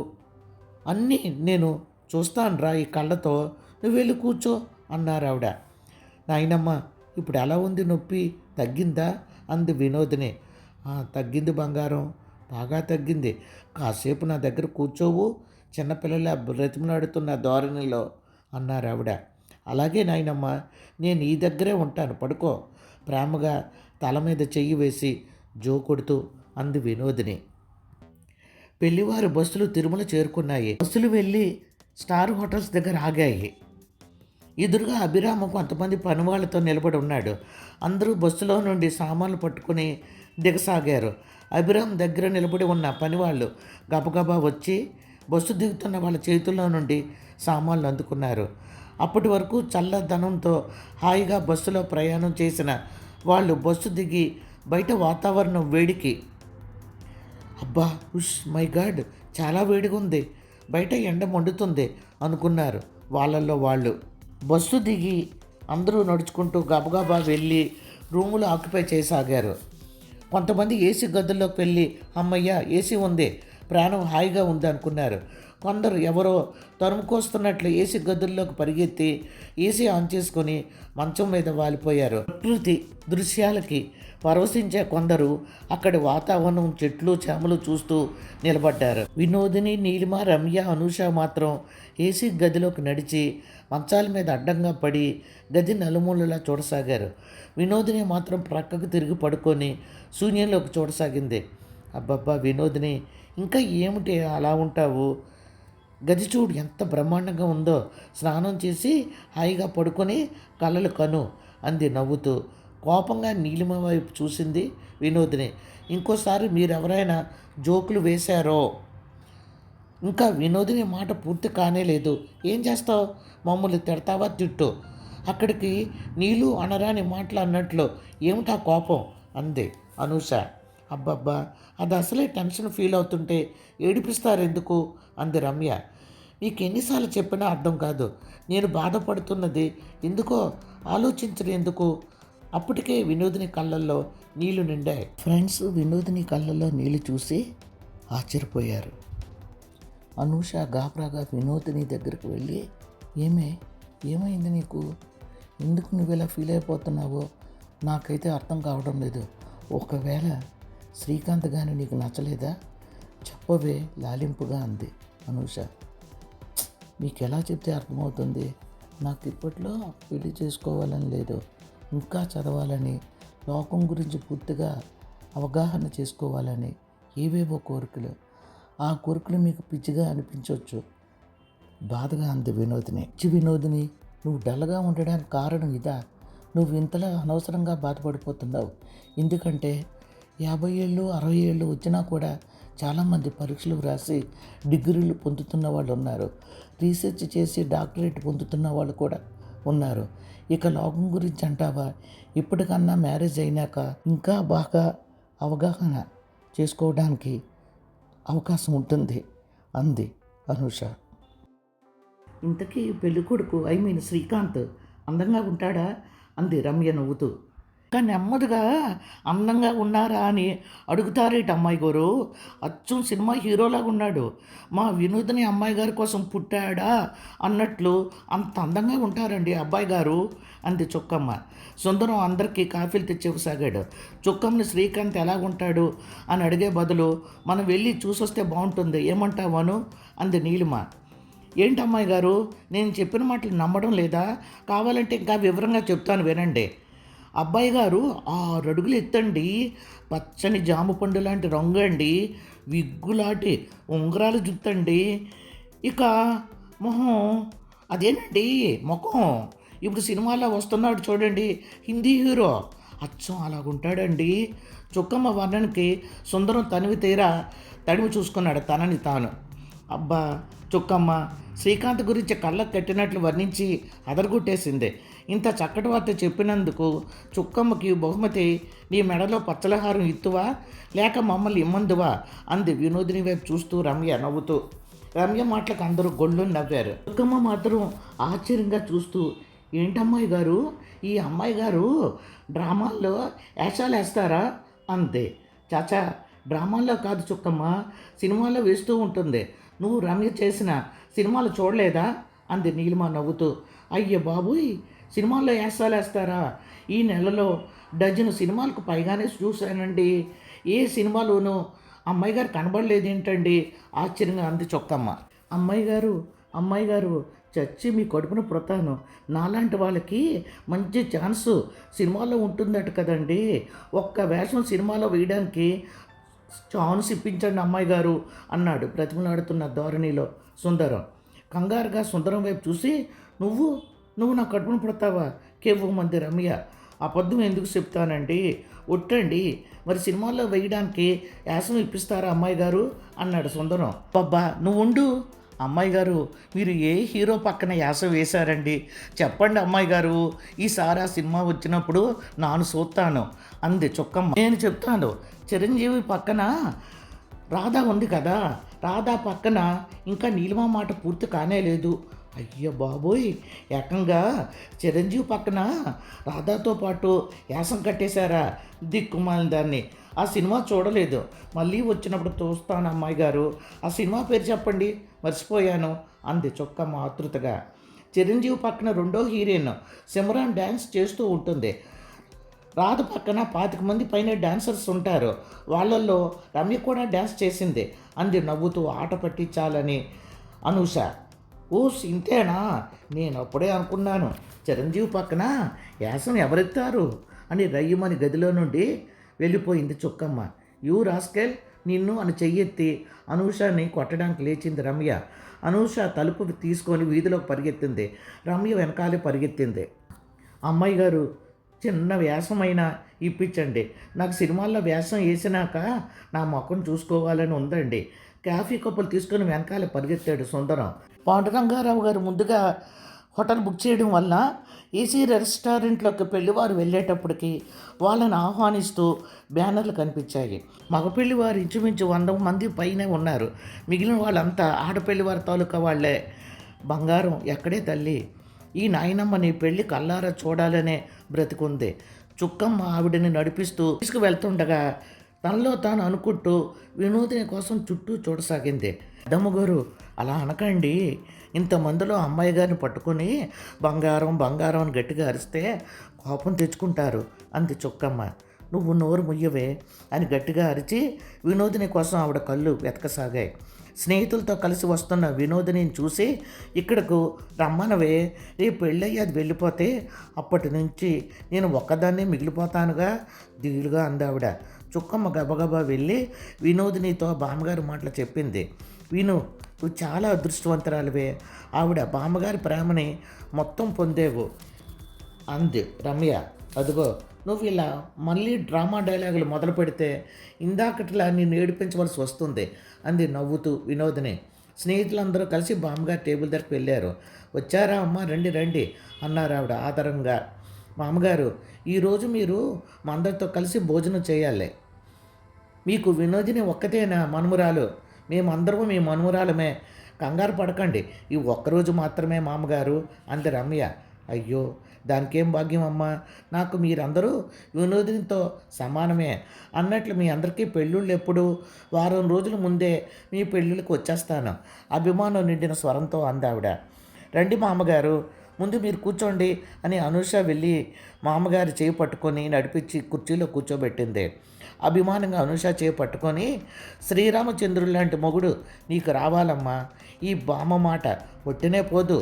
అన్నీ నేను చూస్తానురా ఈ కళ్ళతో, నువ్వు వెళ్ళి కూర్చో అన్నారు ఆవిడ. నాయనమ్మ ఇప్పుడు ఎలా ఉంది నొప్పి, తగ్గిందా అంది వినోదిని. తగ్గింది బంగారం, బాగా తగ్గింది, కాసేపు నా దగ్గర కూర్చోవు, చిన్నపిల్లల బ్రతిమలాడుతున్న ధోరణిలో అన్నారు ఆవిడ. అలాగే నాయనమ్మ, నేను ఈ దగ్గరే ఉంటాను, పడుకో ప్రేమగా తల మీద చెయ్యి వేసి జో కొడుతూ అంది వినోదిని. పెళ్లివారు బస్సులు తిరుమల చేరుకున్నాయి. బస్సులు వెళ్ళి స్టార్ హోటల్స్ దగ్గర ఆగాయి. ఎదురుగా అభిరామ కొంతమంది పనివాళ్లతో నిలబడి ఉన్నాడు. అందరూ బస్సులో నుండి సామాన్లు పట్టుకుని దిగసాగారు. అభిరామ్ దగ్గర నిలబడి ఉన్న పనివాళ్ళు గబగబా వచ్చి బస్సు దిగుతున్న వాళ్ళ చేతుల్లో నుండి సామాన్లు అందుకున్నారు. అప్పటి వరకు చల్లదనంతో హాయిగా బస్సులో ప్రయాణం చేసిన వాళ్ళు బస్సు దిగి బయట వాతావరణం వేడికి, అబ్బా ఉష్ మై గాడ్ చాలా వేడిగా ఉంది, బయట ఎండ మండుతుంది అనుకున్నారు వాళ్ళల్లో వాళ్ళు. బస్సు దిగి అందరూ నడుచుకుంటూ గబగబా వెళ్ళి రూములు ఆక్యుపై చేయసాగారు. కొంతమంది ఏసీ గదుల్లోకి వెళ్ళి అమ్మయ్య ఏసీ ఉంది, ప్రాణం హాయిగా ఉంది అనుకున్నారు. కొందరు ఎవరో తరుముకొస్తున్నట్లు ఏసీ గదుల్లోకి పరిగెత్తి ఏసీ ఆన్ చేసుకొని మంచం మీద వాలిపోయారు. ప్రకృతి దృశ్యాలకి పరవశించే కొందరు అక్కడి వాతావరణం చెట్లు చేమలు చూస్తూ నిలబడ్డారు. వినోదిని, నీలిమ, రమ్య, అనూష మాత్రం ఏసీ గదిలోకి నడిచి మంచాల మీద అడ్డంగా పడి గది నలుమూలలా చూడసాగారు. వినోదిని మాత్రం ప్రక్కకు తిరిగి పడుకొని శూన్యంలోకి చూడసాగింది. అబ్బబ్బా వినోదిని, ఇంకా ఏమిటి అలా ఉంటావు, గది చూడు ఎంత బ్రహ్మాండంగా ఉందో, స్నానం చేసి హాయిగా పడుకొని కళ్ళలు కను అంది నవ్వుతూ. కోపంగా నీలిమ వైపు చూసింది వినోదిని. ఇంకోసారి మీరెవరైనా జోకులు వేశారో. ఇంకా వినోదిని మాట పూర్తి కానే లేదు. ఏం చేస్తావు, మమ్మల్ని తిడతావా తిట్టు, అక్కడికి నీళ్ళు అనరాని మాటలు అన్నట్లు ఏమిటా కోపం అంది అనూష. అబ్బబ్బా అది అసలే టెన్షన్ ఫీల్ అవుతుంటే ఏడిపిస్తారు ఎందుకు అంది రమ్య. నీకు ఎన్నిసార్లు చెప్పినా అర్థం కాదు, నేను బాధపడుతున్నది ఎందుకో ఆలోచించలేందుకు. అప్పటికే వినోదిని కళ్ళల్లో నీళ్లు నిండాయి. ఫ్రెండ్స్ వినోదిని కళ్ళల్లో నీళ్లు చూసి ఆశ్చర్యపోయారు. అనూష గాబరాగా వినోదిని దగ్గరికి వెళ్ళి, ఏమైంది నీకు, ఎందుకు నువ్వు ఇలా ఫీల్ అయిపోతున్నావో నాకైతే అర్థం కావడం లేదు. ఒకవేళ శ్రీకాంత్ గాని నీకు నచ్చలేదా? చెప్పవే లాలింపుగా అంది అనూష. మీకు ఎలా చెప్తే అర్థమవుతుంది? నాకు ఇప్పట్లో పెళ్లి చేసుకోవాలని లేదు, ఇంకా చదవాలని, లోకం గురించి పూర్తిగా అవగాహన చేసుకోవాలని ఏవేవో కోరికలు. ఆ కోరికలు మీకు పిచ్చిగా అనిపించవచ్చు, బాధగా అంది వినోదిని. వినోదిని, నువ్వు డల్గా ఉండడానికి కారణం ఇదా? నువ్వు ఇంతలా అనవసరంగా బాధపడిపోతున్నావు. ఎందుకంటే 50 ఏళ్ళు 60 ఏళ్ళు వచ్చినా కూడా చాలామంది పరీక్షలు వ్రాసి డిగ్రీలు పొందుతున్న వాళ్ళు ఉన్నారు, రీసెర్చ్ చేసి డాక్టరేట్ పొందుతున్న వాళ్ళు కూడా ఉన్నారు. ఇక లోకం గురించి అంటావా? ఇప్పటికన్నా మ్యారేజ్ అయినాక ఇంకా బాగా అవగాహన చేసుకోవడానికి అవకాశం ఉంటుంది అంది అనూష. ఇంతకీ పెళ్ళికొడుకు శ్రీకాంత్ అందంగా ఉంటాడా అంది రమ్య నవ్వుతూ. కానీ నెమ్మదిగా అందంగా ఉన్నారా అని అడుగుతారేటి అమ్మాయి గారు? అచ్చం సినిమా హీరోలాగా ఉన్నాడు. మా వినోదిని అమ్మాయి గారి కోసం పుట్టాడా అన్నట్లు అంత అందంగా ఉంటారండి అబ్బాయి గారు అంది చుక్కమ్మ. సుందరం అందరికీ కాఫీలు తెచ్చివ్వసాగాడు. చుక్కమ్మని శ్రీకాంత్ ఎలాగుంటాడు అని అడిగే బదులు మనం వెళ్ళి చూసొస్తే బాగుంటుంది, ఏమంటావాను అంది నీలిమ. ఏంటమ్మాయి గారు, నేను చెప్పిన మాటలు నమ్మడం లేదా? కావాలంటే ఇంకా వివరంగా చెప్తాను వినండి. అబ్బాయి గారు 6 అడుగులు ఎత్తండి, పచ్చని జామ పండు లాంటి రంగు అండి, విగ్గులాంటి ఉంగరాలు జుత్తండి, ఇక మొహం అదేనండి ముఖం ఇప్పుడు సినిమాలో వస్తున్నాడు చూడండి హిందీ హీరో, అచ్చం అలాగుంటాడండి. చుక్కమ్మ వర్ణనకి సుందరం తనివి తీరా తడిమి చూసుకున్నాడు తనని తాను. అబ్బా చుక్కమ్మ శ్రీకాంత్ గురించి కళ్ళకు కట్టినట్లు వర్ణించి అదరగొట్టేసింది. ఇంత చక్కటి వార్త చెప్పినందుకు చుక్కమ్మకి బహుమతి నీ మెడలో పచ్చలహారం ఇత్తువా లేక మమ్మల్ని ఇమ్మందువా అంది వినోదిని వైపు చూస్తూ రమ్య నవ్వుతూ. రమ్య మాటలకు అందరూ గొళ్ళు నవ్వారు. చుక్కమ్మ మాత్రం ఆశ్చర్యంగా చూస్తూ, ఏంటమ్మాయి గారు, ఈ అమ్మాయి గారు డ్రామాల్లో వేషాలు వేస్తారా అంతే. చాచా, డ్రామాల్లో కాదు చుక్కమ్మ, సినిమాల్లో వేస్తూ ఉంటుంది. నువ్వు రమ్య చేసిన సినిమాలు చూడలేదా అంది నీలిమ నవ్వుతూ. అయ్య బాబోయ్, సినిమాల్లో వేషాలు వేస్తారా? ఈ నెలలో డజను సినిమాలకు పైగానే చూశానండి, ఏ సినిమాలోనూ అమ్మాయి గారు కనబడలేదేంటండి ఆశ్చర్యంగా అంది చుక్కమ్మ. అమ్మాయి గారు చచ్చి మీ కడుపున పుడతాను, నాలాంటి వాళ్ళకి మంచి ఛాన్సు సినిమాలో ఉంటుందట కదండి. ఒక్క వేషం సినిమాలో వేయడానికి ఛాన్స్ ఇప్పించండి అమ్మాయి గారు అన్నాడు బ్రతిమలాడుతున్న ధోరణిలో సుందరం. కంగారుగా సుందరం వైపు చూసి, నువ్వు నా కడుపున పుడతావా కేవ్వమంది రమ్య. అబద్ధం ఎందుకు చెప్తానండి, ఒట్టండి. మరి సినిమాల్లో వేయడానికి యాసం ఇప్పిస్తారా అమ్మాయి గారు అన్నాడు సుందరం. అబ్బా నువ్వు ఉండు అమ్మాయి గారు, మీరు ఏ హీరో పక్కన యాస వేశారండి చెప్పండి అమ్మాయి గారు, ఈసారి ఆ సినిమా వచ్చినప్పుడు నాను చూస్తాను అంది చుక్కమ్మ. నేను చెప్తాను, చిరంజీవి పక్కన రాధా ఉంది కదా, రాధా పక్కన ఇంకా నీలిమ మాట పూర్తి కానే లేదు. అయ్యో బాబోయ్, ఏకంగా చిరంజీవి పక్కన రాధాతో పాటు యాసం కట్టేశారా? దిక్కుమాలిన దాన్ని. ఆ సినిమా చూడలేదు, మళ్ళీ వచ్చినప్పుడు చూస్తాను అమ్మాయి గారు. ఆ సినిమా పేరు చెప్పండి, మర్చిపోయాను అంది చుక్కమ్మ ఆతృతగా. చిరంజీవి పక్కన రెండో హీరోయిన్ సిమ్రాన్ డ్యాన్స్ చేస్తూ ఉంటుంది. రాధ పక్కన 25 మంది పైన డాన్సర్స్ ఉంటారు, వాళ్ళల్లో రమ్య కూడా డ్యాన్స్ చేసింది అంది నవ్వుతూ ఆట పట్టించాలని అనూష. ఓ ఇంతేనా, నేను అప్పుడే అనుకున్నాను చిరంజీవి పక్కన యాసం ఎవరెత్తారు అని రయ్యమని గదిలో నుండి వెళ్ళిపోయింది చుక్కమ్మ. యూ రాస్కెల్ నిన్ను అని చెయ్యెత్తి అనూషని కొట్టడానికి లేచింది రమ్య. అనూష తలుపు తీసుకొని వీధిలోకి పరిగెత్తింది. రమ్య వెనకాలే పరిగెత్తింది. అమ్మాయి గారు, చిన్న వ్యాసమైనా ఇప్పించండి, నాకు సినిమాల్లో వ్యాసం వేసినాక నా ముఖం చూసుకోవాలని ఉందండి. కాఫీ కప్పులు తీసుకొని వెనకాలే పరిగెత్తాడు సుందరం. పాండురంగారావు గారు ముందుగా హోటల్ బుక్ చేయడం వల్ల ఏసీ రెస్టారెంట్లోకి పెళ్లివారు వెళ్ళేటప్పటికి వాళ్ళని ఆహ్వానిస్తూ బ్యానర్లు కనిపించాయి. మగ పెళ్లివారు ఇంచుమించు 100 మంది పైనే ఉన్నారు. మిగిలిన వాళ్ళంతా ఆడపెళ్లివారి తాలూకా వాళ్ళే. బంగారం ఎక్కడే తల్లి, ఈ నాయనమ్మ నీ పెళ్ళి కల్లారా చూడాలనే బ్రతికుంది. చుక్కమ్మ ఆవిడని నడిపిస్తూ తీసుకువెళ్తుండగా తనలో తాను అనుకుంటూ వినోదిని కోసం చుట్టూ చూడసాగింది. దమ్మగారు, అలా అనకండి, ఇంతమందిలో అమ్మాయి గారిని పట్టుకొని బంగారం బంగారం అని గట్టిగా అరిస్తే కోపం తెచ్చుకుంటారు అంది చుక్కమ్మ. నువ్వు నోరు ముయ్యవే అని గట్టిగా అరిచి వినోదిని కోసం ఆవిడ కళ్ళు వెతకసాగాయి. స్నేహితులతో కలిసి వస్తున్న వినోదిని చూసి ఇక్కడకు రమ్మనవే, రేపు పెళ్ళయ్యి అది వెళ్ళిపోతే అప్పటి నుంచి నేను ఒక్కదాన్నే మిగిలిపోతానుగా దిగులుగా అందావిడ. చుక్కమ్మ గబగబా వెళ్ళి వినోదినితో బామ్మగారి మాటలు చెప్పింది. విను, నువ్వు చాలా అదృష్టవంతురాలివే, ఆవిడ బామ్మగారి ప్రేమని మొత్తం పొందేవు అంది రమ్య. అదిగో నువ్వు ఇలా మళ్ళీ డ్రామా డైలాగులు మొదలు పెడితే ఇందాకట్లా నేను ఏడిపించవలసి వస్తుంది అంది నవ్వుతూ వినోదిని. స్నేహితులందరూ కలిసి బామ్మగారు టేబుల్ దగ్గరికి వెళ్ళారు. వచ్చారా అమ్మ, రండి రండి అన్నారు ఆవిడ ఆదరంగా. మామగారు, ఈరోజు మీరు మా అందరితో కలిసి భోజనం చేయాలి. మీకు వినోదిని ఒక్కతేనా మనుమరాలు? మేమందరము మీ మనుమరాలమే, కంగారు పడకండి, ఈ ఒక్కరోజు మాత్రమే మామగారు అంది రమ్య. అయ్యో, దానికేం భాగ్యం అమ్మా, నాకు మీరందరూ వినోదినితో సమానమే అన్నట్లు మీ అందరికీ పెళ్ళిళ్ళు ఎప్పుడు? వారం రోజుల ముందే మీ పెళ్ళిళ్ళకి వచ్చేస్తాను అభిమానం నిండిన స్వరంతో అందావిడ. రండి మామగారు, ముందు మీరు కూర్చోండి అని అనూష వెళ్ళి మామగారి చేయి పట్టుకొని నడిపించి కుర్చీలో కూర్చోబెట్టింది. అభిమానంగా అనూష చేయి పట్టుకొని, శ్రీరామచంద్రుడు లాంటి మొగుడు నీకు రావాలమ్మా, ఈ బామ్మ మాట ఒట్టినే పోదు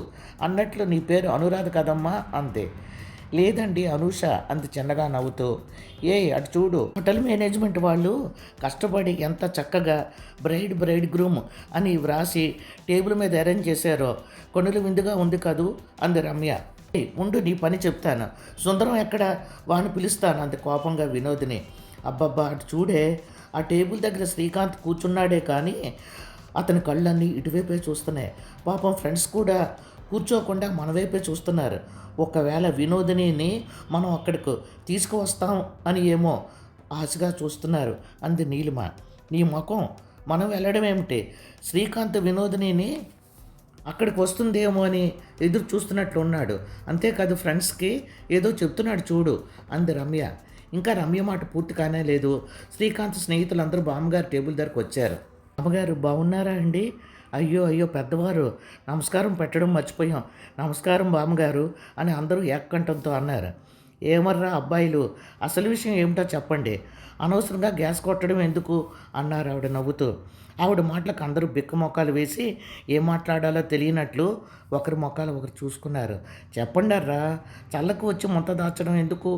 అన్నట్లు నీ పేరు అనురాధ కదమ్మా అంతే. లేదండి అనూష అంత చిన్నగా నవ్వుతూ. అటు చూడు, హోటల్ మేనేజ్మెంట్ వాళ్ళు కష్టపడి ఎంత చక్కగా బ్రైడ్ గ్రూమ్ అని వ్రాసి టేబుల్ మీద అరేంజ్ చేశారో, కొనులు విందుగా ఉంది కదూ అంది రమ్య. ఉండు, నీ పని చెప్తాను. సుందరం ఎక్కడ? వాడిని పిలుస్తాను అంది కోపంగా వినోదిని. అబ్బబ్బా, అటు చూడే, ఆ టేబుల్ దగ్గర శ్రీకాంత్ కూర్చున్నాడే కానీ అతని కళ్ళన్నీ ఇటువైపే చూస్తున్నాయి. పాపం ఫ్రెండ్స్ కూడా కూర్చోకుండా మన వైపే చూస్తున్నారు. ఒకవేళ వినోదినిని మనం అక్కడికి తీసుకువస్తాం అని ఏమో ఆశగా చూస్తున్నారు అంది నీలిమ. నీ ముఖం, మనం వెళ్ళడం ఏమిటి? శ్రీకాంత్ వినోదినిని అక్కడికి వస్తుందేమో అని ఎదురు చూస్తున్నట్లు ఉన్నాడు. అంతేకాదు ఫ్రెండ్స్కి ఏదో చెప్తున్నాడు చూడు అంది రమ్య. ఇంకా రమ్య మాట పూర్తి కానే లేదు. శ్రీకాంత్ స్నేహితులందరూ బామ్మగారు టేబుల్ దగ్గరకు వచ్చారు. బామ్మగారు బాగున్నారా అండి? అయ్యో పెద్దవారు, నమస్కారం పెట్టడం మర్చిపోయాం. నమస్కారం బామ్మగారు అని అందరూ ఏకకంఠంతో అన్నారు. ఏమర్రా అబ్బాయిలు, అసలు విషయం ఏమిటో చెప్పండి, అనవసరంగా గ్యాస్ కొట్టడం ఎందుకు అన్నారు ఆవిడ నవ్వుతూ. ఆవిడ మాటలకు అందరూ బిక్క మొక్కలు వేసి ఏం మాట్లాడాలో తెలియనట్లు ఒకరి మొక్కలు ఒకరు చూసుకున్నారు. చెప్పండారా, చల్లకు వచ్చి మొంత దాచడం ఎందుకు?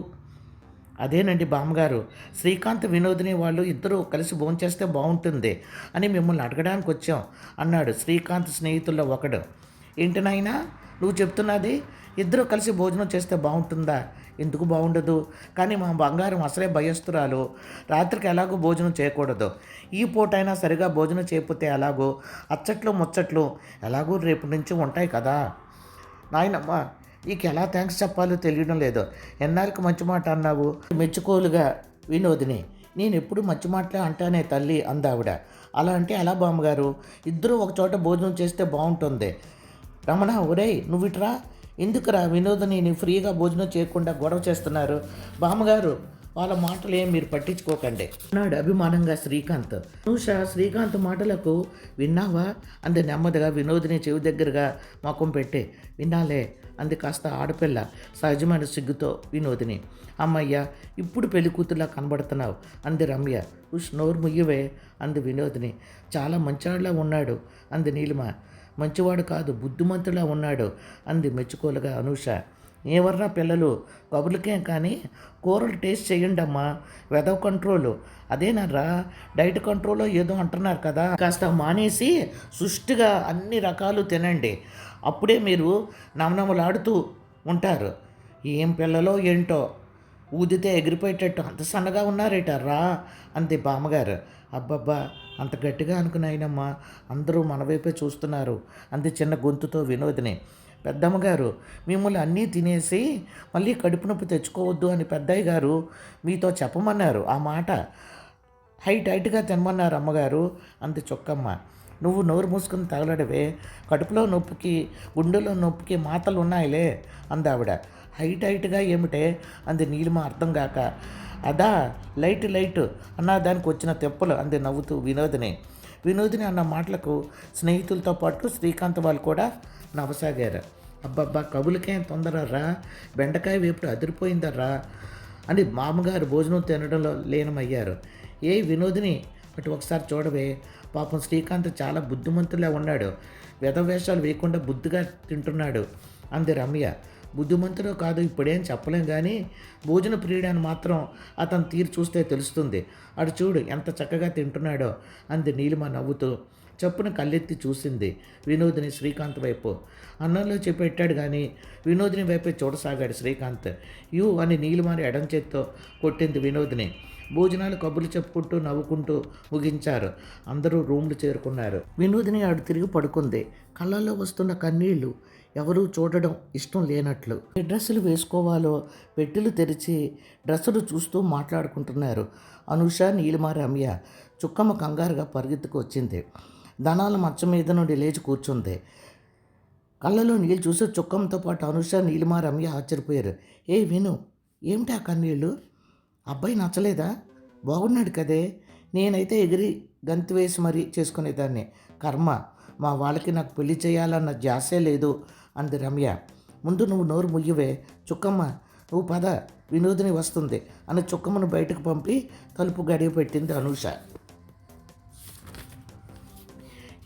అదేనండి బామ్మగారు, శ్రీకాంత్ వినోదిని వాళ్ళు ఇద్దరూ కలిసి భోంచేస్తే బాగుంటుంది అని మిమ్మల్ని అడగడానికి వచ్చాం అన్నాడు శ్రీకాంత్ స్నేహితుల్లో ఒకడు. ఏంటి నాయనా నువ్వు చెప్తున్నది? ఇద్దరు కలిసి భోజనం చేస్తే బాగుంటుందా? ఎందుకు బాగుండదు? కానీ మా బంగారం అసలే భయస్తురాలు, రాత్రికి ఎలాగో భోజనం చేయకూడదు. ఈ పూటైనా సరిగా భోజనం చేయకపోతే ఎలాగో అచ్చట్లు ముచ్చట్లు ఎలాగో రేపు నుంచి ఉంటాయి కదా నాయనమ్మ. నీకు ఎలా థ్యాంక్స్ చెప్పాలో తెలియడం లేదు. ఎన్నాళ్ళకి మంచి మాట అన్నావు మెచ్చుకోలుగా వినోదిని. నేను ఎప్పుడు మంచి మాటలే అంటానే తల్లి అందావిడ. అలా అంటే ఎలా బామ్మగారు? ఇద్దరూ ఒకచోట భోజనం చేస్తే బాగుంటుంది. రమణ, ఒరేయ్ నువ్విట్రా, ఎందుకురా వినోదిని ఫ్రీగా భోజనం చేయకుండా గొడవ చేస్తున్నారు? బామ్మగారు, వాళ్ళ మాటలు ఏం మీరు పట్టించుకోకండి అన్నాడు అభిమానంగా శ్రీకాంత్. అనూష శ్రీకాంత్ మాటలకు విన్నావా అంది నెమ్మదిగా వినోదిని చెవి దగ్గరగా ముఖం పెట్టి. విన్నాలే అంది కాస్త ఆడపిల్ల సహజమైన సిగ్గుతో వినోదిని. అమ్మయ్య, ఇప్పుడు పెళ్లి కూతుర్లా కనబడుతున్నావు అంది రమ్య. నోరు ముయ్యవే అంది వినోదిని. చాలా మంచివాడిలా ఉన్నాడు అంది నీలిమ. మంచివాడు కాదు, బుద్ధిమంతులా ఉన్నాడు అంది మెచ్చుకోలుగా అనూష. ఏవర్రా పిల్లలు, కబుర్లకేం కానీ కూరలు టేస్ట్ చేయండి అమ్మా. వెదవ కంట్రోలు అదేనర్రా, డైట్ కంట్రోల్లో ఏదో అంటున్నారు కదా, కాస్త మానేసి సుష్టిగా అన్ని రకాలు తినండి. అప్పుడే మీరు నమనమలాడుతూ ఉంటారు. ఏం పిల్లలో ఏంటో, ఊదితే ఎగిరిపోయేటట్టు అంత సన్నగా ఉన్నారేటర్రా అంది బామ్మగారు. అబ్బబ్బా, అంత గట్టిగా అనుకున్నాయినమ్మా, అందరూ మన వైపే చూస్తున్నారు అంది చిన్న గొంతుతో వినోదిని. పెద్దమ్మగారు, మిమ్మల్ని అన్నీ తినేసి మళ్ళీ కడుపు నొప్పి తెచ్చుకోవద్దు అని పెద్దయ్య గారు మీతో చెప్పమన్నారు. ఆ మాట హైట్గా తినమన్నారు అమ్మగారు అంది చుక్కమ్మ. నువ్వు నోరు మూసుకుని తగలడవే, కడుపులో నొప్పికి గుండెలో నొప్పికి మాటలు ఉన్నాయిలే అందావిడ. హైట్గా ఏమిటే అంది నీలిమ అర్థం కాక. అదా లైట్ అన్న దానికి వచ్చిన తెప్పలు అంది నవ్వుతూ వినోదిని అన్న మాటలకు స్నేహితులతో పాటు శ్రీకాంత్ వాళ్ళు కూడా నవ్వసాగారు. అబ్బబ్బా కబులకేం తొందరరా, బెండకాయ వేపుడు అదిరిపోయిందర్రా అని మామగారు భోజనం తినడంలో లీనమయ్యారు. ఏ వినోదిని అటు ఒకసారి చూడవే, పాపం శ్రీకాంత్ చాలా బుద్ధిమంతులా ఉన్నాడు, వేషాలు వేయకుండా బుద్ధిగా తింటున్నాడు అంది రమ్య. బుద్ధిమంతుడో కాదు ఇప్పుడేం చెప్పలేం కానీ భోజన ప్రియుడని మాత్రం అతను తీరు చూస్తే తెలుస్తుంది. అటు చూడు ఎంత చక్కగా తింటున్నాడో అంది నీలిమ నవ్వుతూ. చప్పున కళ్ళెత్తి చూసింది వినోదిని శ్రీకాంత్ వైపు. అన్నంలో చెప్పెట్టాడు కానీ వినోదిని వైపే చూడసాగాడు శ్రీకాంత్. యూ అని నీలిమని ఎడం చేత్తో కొట్టింది వినోదిని. భోజనాలు కబుర్లు చెప్పుకుంటూ నవ్వుకుంటూ ముగించారు. అందరూ రూమ్లు చేరుకున్నారు. వినోదిని ఆడు తిరిగి పడుకుంది. కళ్ళల్లో వస్తున్న కన్నీళ్లు ఎవరూ చూడడం ఇష్టం లేనట్లు. ఏ డ్రెస్సులు వేసుకోవాలో పెట్టెలు తెరిచి డ్రెస్సులు చూస్తూ మాట్లాడుకుంటున్నారు. అనూష, నీలిమ, రమ్య. చుక్కమ్మ కంగారుగా పరిగెత్తుకు వచ్చింది. ధనాల మచ్చ మీద నుండి లేచి కూర్చుంది. కళ్ళలో నీళ్ళు చూసి చుక్కమ్మతో పాటు అనూష, నీలిమ, రమ్య ఆశ్చర్యపోయారు. ఏ విను, ఏమిటి ఆ కన్నీళ్ళు? అబ్బాయి నచ్చలేదా? బాగున్నాడు కదే, నేనైతే ఎగిరి గంతు వేసి మరీ చేసుకునేదాన్ని. కర్మ, మా వాళ్ళకి నాకు పెళ్లి చేయాలన్న ధ్యాసే లేదు అంది రమ్య. ముందు నువ్వు నోరు ముయ్యవే. చుక్కమ్మ, నువ్వు పద, వినోదిని వస్తుంది అని చుక్కమ్మను బయటకు పంపి తలుపు గడియ పెట్టింది అనూష.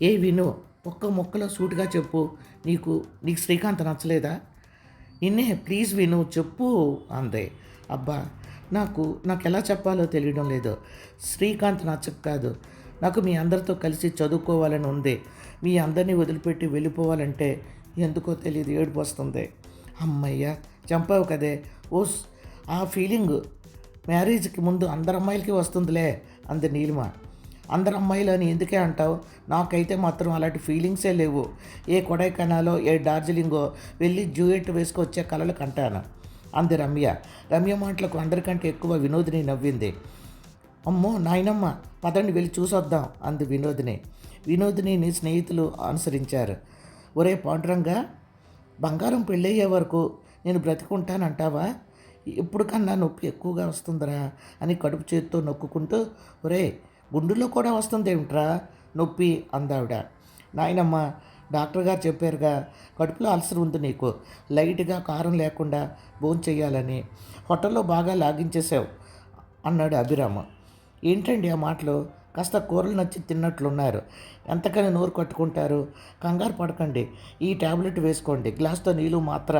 ఏ విను, ఒక్క మొక్కలో సూటిగా చెప్పు, నీకు శ్రీకాంత్ నచ్చలేదా? నిన్నే, ప్లీజ్ విను, చెప్పు అందే. అబ్బా, నాకు ఎలా చెప్పాలో తెలియడం లేదు. శ్రీకాంత్ నచ్చక కాదు, నాకు మీ అందరితో కలిసి చదువుకోవాలని ఉంది. మీ అందరినీ వదిలిపెట్టి వెళ్ళిపోవాలంటే ఎందుకో తెలియదు, ఏడుపు వస్తుంది. అమ్మయ్య, చంపావు కదే. ఓస్, ఆ ఫీలింగ్ మ్యారేజ్కి ముందు అందరు అమ్మాయిలకి వస్తుందిలే అంది నీలిమ. అందరు అమ్మాయిలు అని ఎందుకే అంటావు? నాకైతే మాత్రం అలాంటి ఫీలింగ్సే లేవు. ఏ కొడైకెనాలో ఏ డార్జిలింగో వెళ్ళి డ్యూయెట్ వేసుకొచ్చే కలలు కంటాను అంది రమ్య. రమ్య మాటలకు అందరికంటే ఎక్కువ వినోదిని నవ్వింది. అమ్మో నాయనమ్మ, పదండి వెళ్ళి చూసొద్దాం అంది వినోదిని. వినోదిని స్నేహితులు అనుసరించారు. ఒరే పాండురంగా, బంగారం పెళ్ళయ్యే వరకు నేను బ్రతికుంటానంటావా? ఇప్పుడు కన్నా నొప్పి ఎక్కువగా వస్తుందిరా అని కడుపు చేత్తో నొక్కుంటూ, ఒరే గుండెల్లో కూడా వస్తుందేమిట్రా నొప్పి అందావిడ. నాయనమ్మ, డాక్టర్ గారు చెప్పారుగా, కడుపులో అల్సర్ ఉంది నీకు, లైట్గా కారం లేకుండా భోంచెయ్యాలని. హోటల్లో బాగా లాగించేసావు అన్నాడు అభిరామ్. ఏంటండి ఆ మాటలు? కాస్త కూరలు నచ్చి తిన్నట్లున్నారు, ఎంతకని నోరు కట్టుకుంటారు? కంగారు పడకండి, ఈ ట్యాబ్లెట్ వేసుకోండి. గ్లాస్తో నీళ్ళు మాత్ర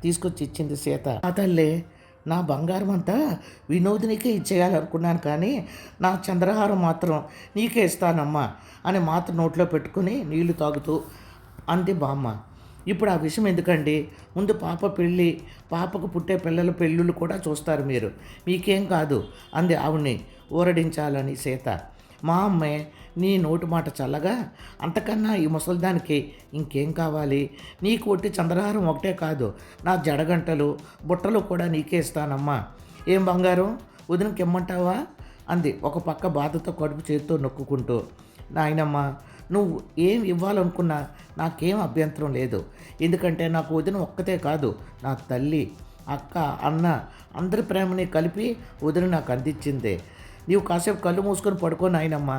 తీసుకొచ్చి ఇచ్చింది సీత. ఆ తల్లే, నా బంగారం అంతా వినోదినికే ఇచ్చేయాలనుకున్నాను, కానీ నా చంద్రహారం మాత్రం నీకే ఇస్తానమ్మా అని మాత్రం నోట్లో పెట్టుకుని నీళ్లు తాగుతూ అంది బామ్మ. ఇప్పుడు ఆ విషయం ఎందుకండి, ముందు పాప పెళ్ళి, పాపకు పుట్టే పిల్లల పెళ్ళిళ్ళు కూడా చూస్తారు మీరు, మీకేం కాదు అంది ఆవిడ్ని ఊరడించాలని సీత. మా అమ్మే నీ నోటి మాట చల్లగా, అంతకన్నా ఈ ముసలిదానికి ఇంకేం కావాలి? నీకు ఒట్టి చంద్రహారం ఒకటే కాదు, నా జడగంటలు బుట్టలు కూడా నీకే ఇస్తానమ్మా. ఏం బంగారం, వదినకి ఇమ్మంటావా అంది ఒక పక్క బాధతో కడుపు చేతితో నొక్కుంటూ. నాయనమ్మ, నువ్వు ఏం ఇవ్వాలనుకున్నా నాకేం అభ్యంతరం లేదు, ఎందుకంటే నాకు వదిన ఒక్కతే కాదు, నా తల్లి, అక్క, అన్న అందరి ప్రేమని కలిపి వదిన నాకు అందించిందే. నీవు కాసేపు కళ్ళు మూసుకొని పడుకో నాయనమ్మ,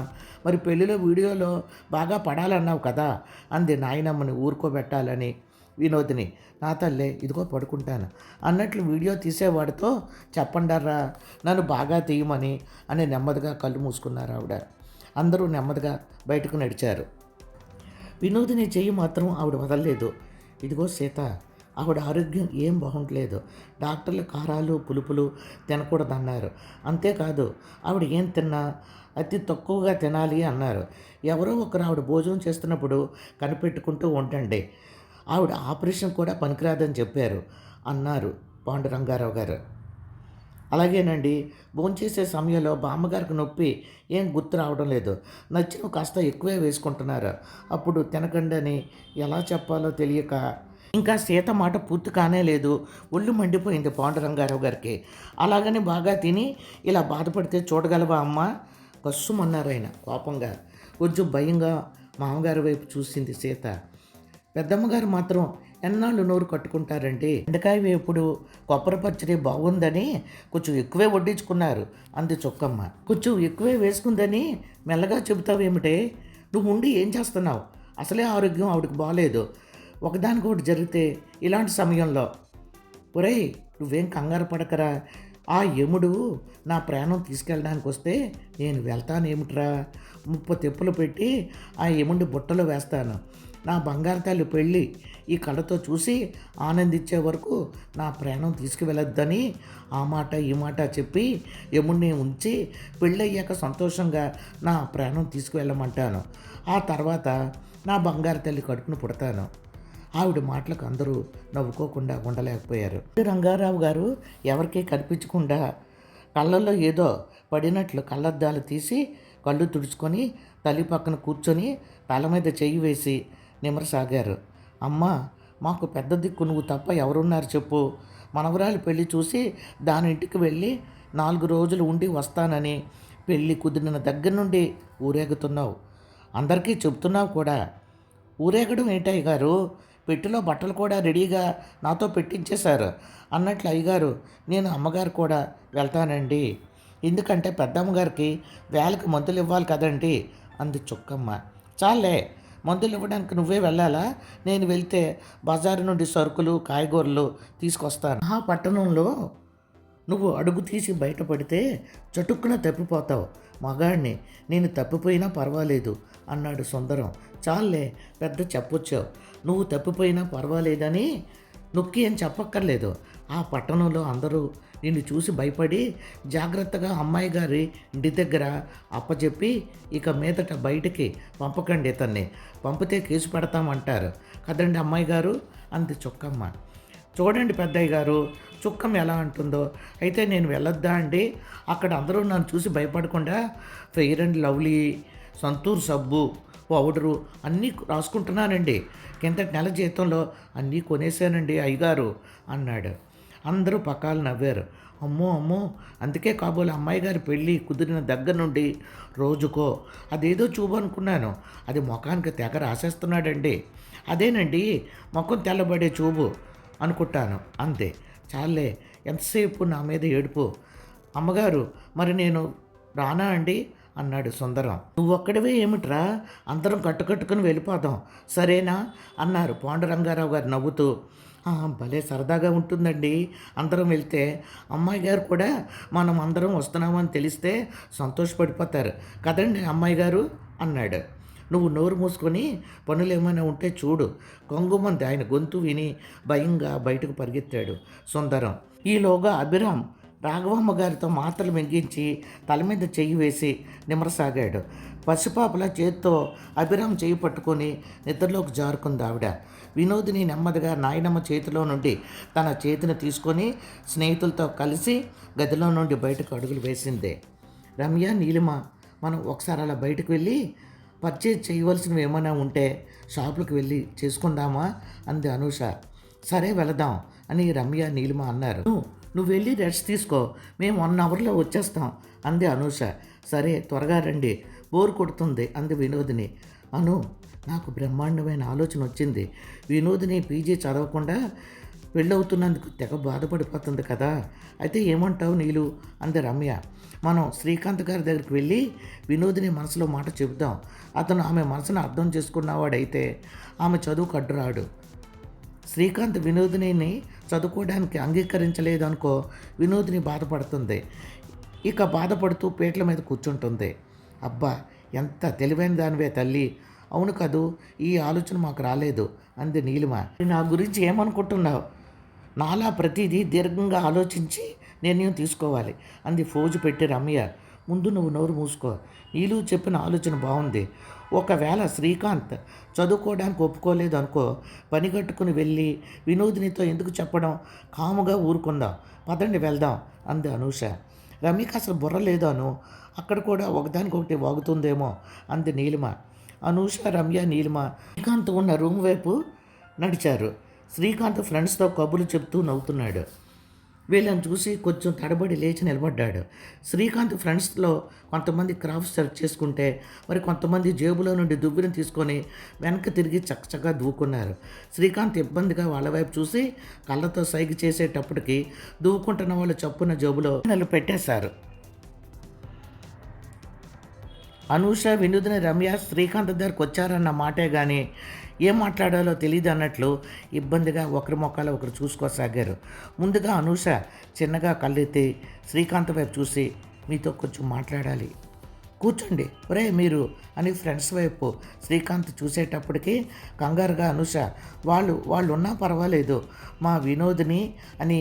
మరి పెళ్ళిలో వీడియోలో బాగా పడాలన్నావు కదా అంది నాయనమ్మని ఊరుకోబెట్టాలని వినోదిని. నా తల్లే, ఇదిగో పడుకుంటాను అన్నట్లు వీడియో తీసేవాడితో చెప్పండర్రా నన్ను బాగా తీయమని అని నెమ్మదిగా కళ్ళు మూసుకున్నారు ఆవిడ. అందరూ నెమ్మదిగా బయటకు నడిచారు. వినోదిని చెయ్యి మాత్రం ఆవిడ వదలలేదు. ఇదిగో సీత, ఆవిడ ఆరోగ్యం ఏం బాగుండలేదు, డాక్టర్లు కారాలు పులుపులు తినకూడదన్నారు. అంతేకాదు, ఆవిడ ఏం తిన్నా అతి తక్కువగా తినాలి అన్నారు. ఎవరో ఒకరు ఆవిడ భోజనం చేస్తున్నప్పుడు కనిపెట్టుకుంటూ ఉండండి, ఆవిడ ఆపరేషన్ కూడా పనికిరాదని చెప్పారు అన్నారు పాండురంగారావు గారు. అలాగేనండి, భోంచేసే సమయంలో బామ్మగారికి నొప్పి ఏం గుర్తు రావడం లేదు, నచ్చిన కాస్త ఎక్కువే వేసుకుంటున్నారు, అప్పుడు తినకండి అని ఎలా చెప్పాలో తెలియక. ఇంకా సీత మాట పూర్తి కానే లేదు, ఒళ్ళు మండిపోయింది పాండురంగారావు గారికి. అలాగని బాగా తిని ఇలా బాధపడితే చూడగలవా అమ్మా? కస్సుమన్నారు ఆయన కోపంగా. కొంచెం భయంగా మామగారి వైపు చూసింది సీత. పెద్దమ్మగారు మాత్రం ఎన్నాళ్ళు నోరు కట్టుకుంటారండి, బెండకాయ వేపుడు కొబ్బరి పచ్చడి బాగుందని కొంచెం ఎక్కువే వడ్డించుకున్నారు అంది చుక్కమ్మ. కొంచెం ఎక్కువే వేసుకుందని మెల్లగా చెబుతావేమిటే, నువ్వు ఉండి ఏం చేస్తున్నావు? అసలే ఆరోగ్యం ఆవిడకి బాగాలేదు, ఒకదానికొకటి జరిగితే ఇలాంటి సమయంలో, ఒరేయ్ నువ్వేం కంగారు పడకరా, ఆ యముడు నా ప్రాణం తీసుకెళ్ళడానికి వస్తే నేను వెళ్తానేమిట్రా, ముప్పు తెప్పులు పెట్టి ఆ యముడిని బుట్టలో వేస్తాను. నా బంగారు తల్లి పెళ్ళి ఈ కళ్ళతో చూసి ఆనందించే వరకు నా ప్రాణం తీసుకువెళ్ళొద్దని ఆ మాట ఈ మాట చెప్పి యముడిని ఉంచి పెళ్ళయ్యాక సంతోషంగా నా ప్రాణం తీసుకువెళ్ళమంటాను. ఆ తర్వాత నా బంగారు తల్లి కడుపును పుడతాను. ఆవిడ మాటలకు అందరూ నవ్వుకోకుండా ఉండలేకపోయారు. రంగారావు గారు ఎవరికీ కనిపించకుండా కళ్ళల్లో ఏదో పడినట్లు కళ్ళద్దాలు తీసి కళ్ళు తుడుచుకొని తల్లి పక్కన కూర్చొని తల మీద చెయ్యి వేసి నిమరసాగారు. అమ్మా, మాకు పెద్ద దిక్కు నువ్వు తప్ప ఎవరున్నారు చెప్పు. మనవరాలి పెళ్లి చూసి దాని ఇంటికి వెళ్ళి 4 రోజులు ఉండి వస్తానని పెళ్ళి కుదిరిన దగ్గర నుండి ఊరేగుతున్నావు. అందరికీ చెప్తున్నావు కూడా. ఊరేగడం ఏంటి అయ్యగారు, పెట్టెలో బట్టలు కూడా రెడీగా నాతో పెట్టించేశారు అన్నట్లు అయ్యగారు, నేను అమ్మగారు కూడా వెళ్తానండి. ఎందుకంటే పెద్దమ్మగారికి వేళకి మందులు ఇవ్వాలి కదండి అంది చుక్కమ్మ. చాలే, మందులు ఇవ్వడానికి నువ్వే వెళ్ళాలా? నేను వెళ్తే బజారు నుండి సరుకులు కాయగూరలు తీసుకొస్తాను. ఆ పట్టణంలో నువ్వు అడుగు తీసి బయటపడితే చటుక్కున తప్పిపోతావు. మగాడిని, నేను తప్పిపోయినా పర్వాలేదు అన్నాడు సుందరం. చాలే, పెద్ద చెప్పొచ్చావు. నువ్వు తప్పిపోయినా పర్వాలేదని నొక్కి ఏం చెప్పక్కర్లేదు. ఆ పట్టణంలో అందరూ నిన్ను చూసి భయపడి జాగ్రత్తగా అమ్మాయి గారి ఇంటి దగ్గర అప్పచెప్పి ఇక మీదట బయటికి పంపకండి, ఇతన్ని పంపితే కేసు పెడతామంటారు కదండి అమ్మాయి గారు అంది చుక్కమ్మ. చూడండి పెద్దయ్య గారు, చుక్కమ్మ ఎలా అంటుందో. అయితే నేను వెళ్ళొద్దా అండి? అక్కడ అందరూ నన్ను చూసి భయపడకుండా ఫెయిర్ అండ్ లవ్లీ, సంతూర్ సబ్బు, పౌడరు అన్నీ రాసుకుంటున్నానండి. కిందటి నెల జీతంలో అన్నీ కొనేసానండి అయ్యగారు అన్నాడు. అందరూ పకాలు నవ్వారు. అమ్మో అమ్మో, అందుకే కాబోలు అమ్మాయి గారి పెళ్ళి కుదిరిన దగ్గర నుండి రోజుకో అదేదో చూపు అనుకున్నాను, అది ముఖానికి తెగ రాసేస్తున్నాడండి. అదేనండి ముఖం తెల్లబడే చూపు అనుకుంటాను అంతే. చాలే, ఎంతసేపు నా మీద ఏడుపు. అమ్మగారు, మరి నేను రానా అండి అన్నాడు సుందరం. నువ్వొక్కడివే ఏమిట్రా, అందరం కట్టుకట్టుకుని వెళ్ళిపోదాం సరేనా అన్నారు పాండురంగారావు గారు నవ్వుతూ. భలే సరదాగా ఉంటుందండి అందరం వెళ్తే. అమ్మాయి గారు కూడా మనం అందరం వస్తున్నామని తెలిస్తే సంతోషపడిపోతారు కదండి అమ్మాయి గారు అన్నాడు. నువ్వు నోరు మూసుకొని పనులు ఏమైనా ఉంటే చూడు. కొంగుమంది ఆయన గొంతు విని భయంగా బయటకు పరిగెత్తాడు సుందరం. ఈలోగా అభిరామ్ రాఘవమ్మ గారితో మాటలు మింగించి తల మీద చెయ్యి వేసి నిమరసాగాడు. పసిపాపల చేత్తో అభిరామ్ చెయ్యి పట్టుకొని నిద్రలోకి జారుకుంది ఆవిడ. వినోదిని నెమ్మదిగా నాయనమ్మ చేతిలో నుండి తన చేతిని తీసుకొని స్నేహితులతో కలిసి గదిలో నుండి బయటకు అడుగులు వేసింది. రమ్య, నీలిమ, మనం ఒకసారి అలా బయటకు వెళ్ళి పర్చేజ్ చేయవలసినవి ఏమైనా ఉంటే షాపులకు వెళ్ళి చేసుకుందామా అంది అనూష. సరే వెళదాం అని రమ్య, నీలిమ అన్నారు. నువ్వు వెళ్ళి రెస్ట్ తీసుకో, మేము 1 అవర్లో వచ్చేస్తాం అంది అనూష. సరే త్వరగా రండి, బోర్ కొడుతుంది అంది వినోదిని. అను, నాకు బ్రహ్మాండమైన ఆలోచన వచ్చింది. వినోదిని పీజీ చదవకుండా పెళ్ళవుతున్నందుకు తెగ బాధపడిపోతుంది కదా, అయితే ఏమంటావు నీలు అంది రమ్య. మనం శ్రీకాంత్ గారి దగ్గరికి వెళ్ళి వినోదిని మనసులో మాట చెబుదాం. అతను ఆమె మనసును అర్థం చేసుకున్నవాడైతే ఆమె చదువుకు అడ్డురాడు. శ్రీకాంత్ వినోదిని చదువుకోవడానికి అంగీకరించలేదు అనుకో, వినోదిని బాధపడుతుంది. ఇక బాధపడుతూ పీటల మీద కూర్చుంటుంది. అబ్బా, ఎంత తెలివైన దానివే తల్లి. అవును కదూ, ఈ ఆలోచన మాకు రాలేదు అంది నీలిమ. నా గురించి ఏమనుకుంటున్నావు? నాలా ప్రతిదీ దీర్ఘంగా ఆలోచించి నిర్ణయం తీసుకోవాలి అంది ఫోజు పెట్టి రమ్య. ముందు నువ్వు నోరు మూసుకో. నీలు చెప్పిన ఆలోచన బాగుంది. ఒకవేళ శ్రీకాంత్ చదువుకోవడానికి ఒప్పుకోలేదు అనుకో, పని కట్టుకుని వెళ్ళి వినోదినితో ఎందుకు చెప్పడం, కాముగా ఊరుకుందాం, పదండి వెళ్దాం అంది అనూష. రమ్యకి అసలు బుర్ర లేదాను, అక్కడ కూడా ఒకదానికొకటి వాగుతుందేమో అంది నీలిమ. అనూష, రమ్య, నీలిమ శ్రీకాంత్ ఉన్న రూమ్ వైపు నడిచారు. శ్రీకాంత్ ఫ్రెండ్స్తో కబుర్లు చెప్తూ నవ్వుతున్నాడు. వీళ్ళని చూసి కొంచెం తడబడి లేచి నిలబడ్డాడు. శ్రీకాంత్ ఫ్రెండ్స్లో కొంతమంది క్రాఫ్ట్ సెర్చ్ చేసుకుంటే, మరి కొంతమంది జేబులో నుండి దువ్విని తీసుకొని వెనక్కి తిరిగి చక్కచక్కగా దూకున్నారు. శ్రీకాంత్ ఇబ్బందిగా వాళ్ళ వైపు చూసి కళ్ళతో సైగ చేసేటప్పటికి దూకుంటున్న వాళ్ళు చప్పున జేబులో నెలలు పెట్టేశారు. అనూష, వినోదిని, రమ్య శ్రీకాంత్ దగ్గరకు వచ్చారన్న మాటే కానీ ఏం మాట్లాడాలో తెలియదు అన్నట్లు ఇబ్బందిగా ఒకరి మొక్కలు ఒకరు చూసుకోసాగారు. ముందుగా అనూష చిన్నగా కళ్ళెత్తి శ్రీకాంత్ వైపు చూసి, మీతో కొంచెం మాట్లాడాలి, కూర్చోండి ఒరే మీరు అని ఫ్రెండ్స్ వైపు శ్రీకాంత్ చూసేటప్పటికి కంగారుగా అనూష, వాళ్ళు ఉన్నా పర్వాలేదు, మా వినోదిని అని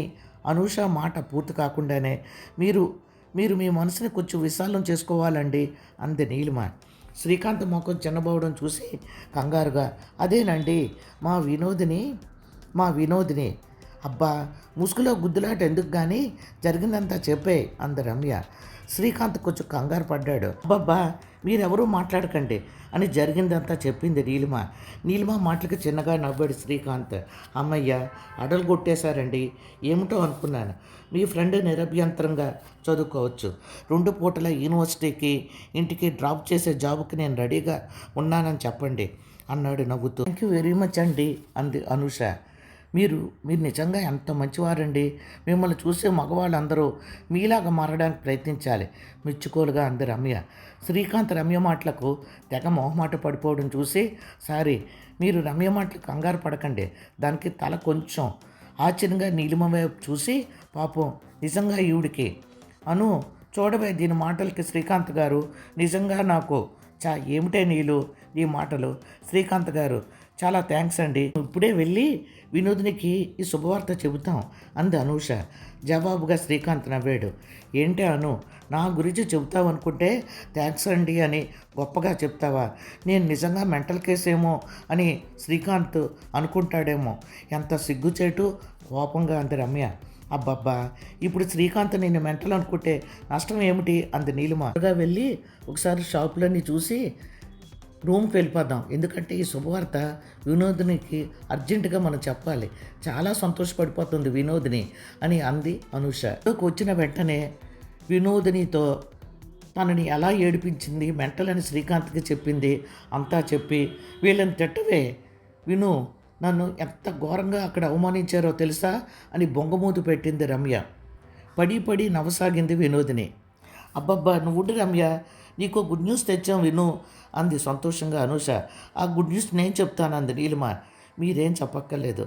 అనూష మాట పూర్తి కాకుండానే మీరు మీరు మీ మనసుని కొంచెం విశాలం చేసుకోవాలండి అంది నీలిమ. శ్రీకాంత్ ముఖం చిన్నబోవడం చూసి కంగారుగా, అదేనండి మా వినోదిని, మా వినోదిని. అబ్బా, ముసుగులో గుద్దులాట ఎందుకు కానీ జరిగిందంతా చెప్పే అంది రమ్య. శ్రీకాంత్ కొంచెం కంగారు పడ్డాడు. అబ్బబ్బా, మీరెవరూ మాట్లాడకండి అని జరిగిందంతా చెప్పింది నీలిమ. నీలిమ మాటలకి చిన్నగా నవ్వాడు శ్రీకాంత్. అమ్మయ్య, అడలు కొట్టేశారండి, ఏమిటో అనుకున్నాను. మీ ఫ్రెండ్ నిరభ్యంతరంగా చదువుకోవచ్చు, 2 పూటల యూనివర్సిటీకి ఇంటికి డ్రాప్ చేసే జాబుకి నేను రెడీగా ఉన్నానని చెప్పండి అన్నాడు నవ్వుతూ. థ్యాంక్ యూ వెరీ మచ్ అండి అంది అనూష. మీరు నిజంగా ఎంత మంచివారండి, మిమ్మల్ని చూసే మగవాళ్ళందరూ మీలాగా మారడానికి ప్రయత్నించాలి మెచ్చుకోలుగా అంది రమ్య. శ్రీకాంత్ రమ్య మాటలకు తెగ మొహమాట పడిపోవడం చూసి, సారీ, మీరు రమ్య మాటలు కంగారు పడకండి, దానికి తల కొంచెం ఆశ్చర్యంగా నీలిమ వైపు చూసి, పాపం నిజంగా ఈవిడికి అను చూడవే దీని మాటలకి శ్రీకాంత్ గారు నిజంగా నాకు ఏమిటే నీళ్ళు ఈ మాటలు, శ్రీకాంత్ గారు చాలా థ్యాంక్స్ అండి, ఇప్పుడే వెళ్ళి వినోదినికి ఈ శుభవార్త చెబుతాం అంది అనూష. జవాబుగా శ్రీకాంత్ నవ్వాడు. ఏంటి అను, నా గురించి చెబుతావు అనుకుంటే థ్యాంక్స్ అండి అని గొప్పగా చెప్తావా, నేను నిజంగా మెంటల్ కేసు ఏమో అని శ్రీకాంత్ అనుకుంటాడేమో, ఎంత సిగ్గుచేటు కోపంగా అంది రమ్య. అబ్బబ్బా, ఇప్పుడు శ్రీకాంత్ నేను మెంటల్ అనుకుంటే నష్టం ఏమిటి అంది నీలిమ. వెళ్ళి ఒకసారి షాపులన్నీ చూసి రూమ్కి వెళ్ళిపోదాం, ఎందుకంటే ఈ శుభవార్త వినోదినికి అర్జెంటుగా మనం చెప్పాలి, చాలా సంతోషపడిపోతుంది వినోదిని అని అంది అనూష. వచ్చిన వెంటనే వినోదినితో తనని ఎలా ఏడిపించింది మెంటల్ అని శ్రీకాంత్కి చెప్పింది. అంతా చెప్పి, వీళ్ళని తిట్టవే విను, నన్ను ఎంత ఘోరంగా అక్కడ అవమానించారో తెలుసా అని బొంగమూతి పెట్టింది రమ్య. పడి నవ్వసాగింది వినోదిని. అబ్బబ్బా, నువ్వు రమ్య, నీకు గుడ్ న్యూస్ తెచ్చాం విను అంది సంతోషంగా అనూష. ఆ గుడ్ న్యూస్ నేను చెప్తాను అంది నీలిమ. మీరేం చెప్పక్కర్లేదు,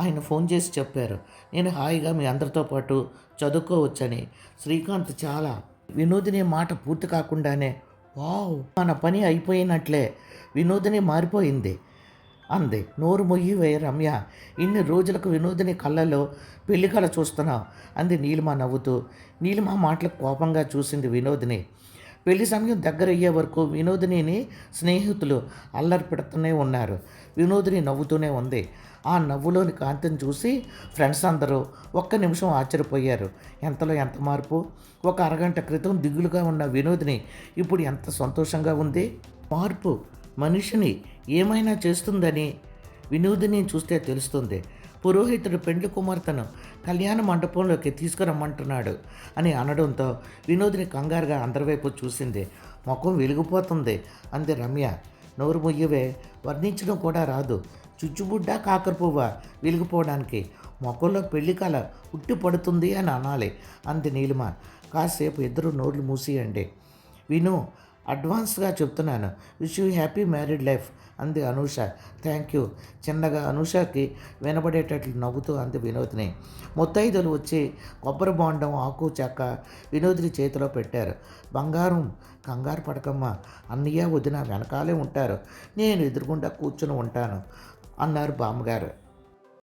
ఆయన ఫోన్ చేసి చెప్పారు, నేను హాయిగా మీ అందరితో పాటు చదువుకోవచ్చని. శ్రీకాంత్ చాలా వినోదిని మాట పూర్తి కాకుండానే, వావ్, మన పని అయిపోయినట్లే, వినోదిని మారిపోయింది అంది. నోరు మొయ్యివే రమ్య, ఇన్ని రోజులకు వినోదిని కళ్ళలో పెళ్లి కళ చూస్తున్నావు అంది నీలిమ నవ్వుతూ. నీలిమ మాటలకు కోపంగా చూసింది వినోదిని. పెళ్లి సమయం దగ్గరయ్యే వరకు వినోదినిని స్నేహితులు అల్లరి పెడుతూనే ఉన్నారు. వినోదిని నవ్వుతూనే ఉంది. ఆ నవ్వులోని కాంతిని చూసి ఫ్రెండ్స్ అందరూ ఒక్క నిమిషం ఆశ్చర్యపోయారు. ఎంతలో ఎంత మార్పు! ఒక అరగంట క్రితం దిగులుగా ఉన్న వినోదిని ఇప్పుడు ఎంత సంతోషంగా ఉంది. మార్పు మనిషిని ఏమైనా చేస్తుందని వినోదిని చూస్తే తెలుస్తుంది. పురోహితుడు పెండ్లి కుమార్తెను కళ్యాణ మండపంలోకి తీసుకురమ్మంటున్నాడు అని అనడంతో వినోదిని కంగారుగా అందరివైపు చూసింది. ముఖం వెలిగిపోతుంది అంది రమ్య. నోరు ముయ్యవే, వర్ణించడం కూడా రాదు, చుచ్చుబుడ్డ కాకరపువ్వ వెలిగిపోవడానికి, ముఖంలో పెళ్లి కళ ఉట్టి పడుతుంది అని అనాలి అంది నీలిమ. కాసేపు ఇద్దరు నోర్లు మూసియండి. విను, అడ్వాన్స్గా చెప్తున్నాను, wish you happy married life అంది అనూష. థ్యాంక్ యూ చిన్నగా అనూషకి వినబడేటట్లు నవ్వుతూ అంది వినోదిని. ముత్తైదులు వచ్చి కొబ్బరి బొండం ఆకు చెక్క వినోదిని చేతిలో పెట్టారు. బంగారం, కంగారు పడకమ్మ, అన్నయ్య వదిన వెనకాలే ఉంటారు, నేను ఎదురుగుండా కూర్చుని ఉంటాను అన్నారు బామ్మగారు.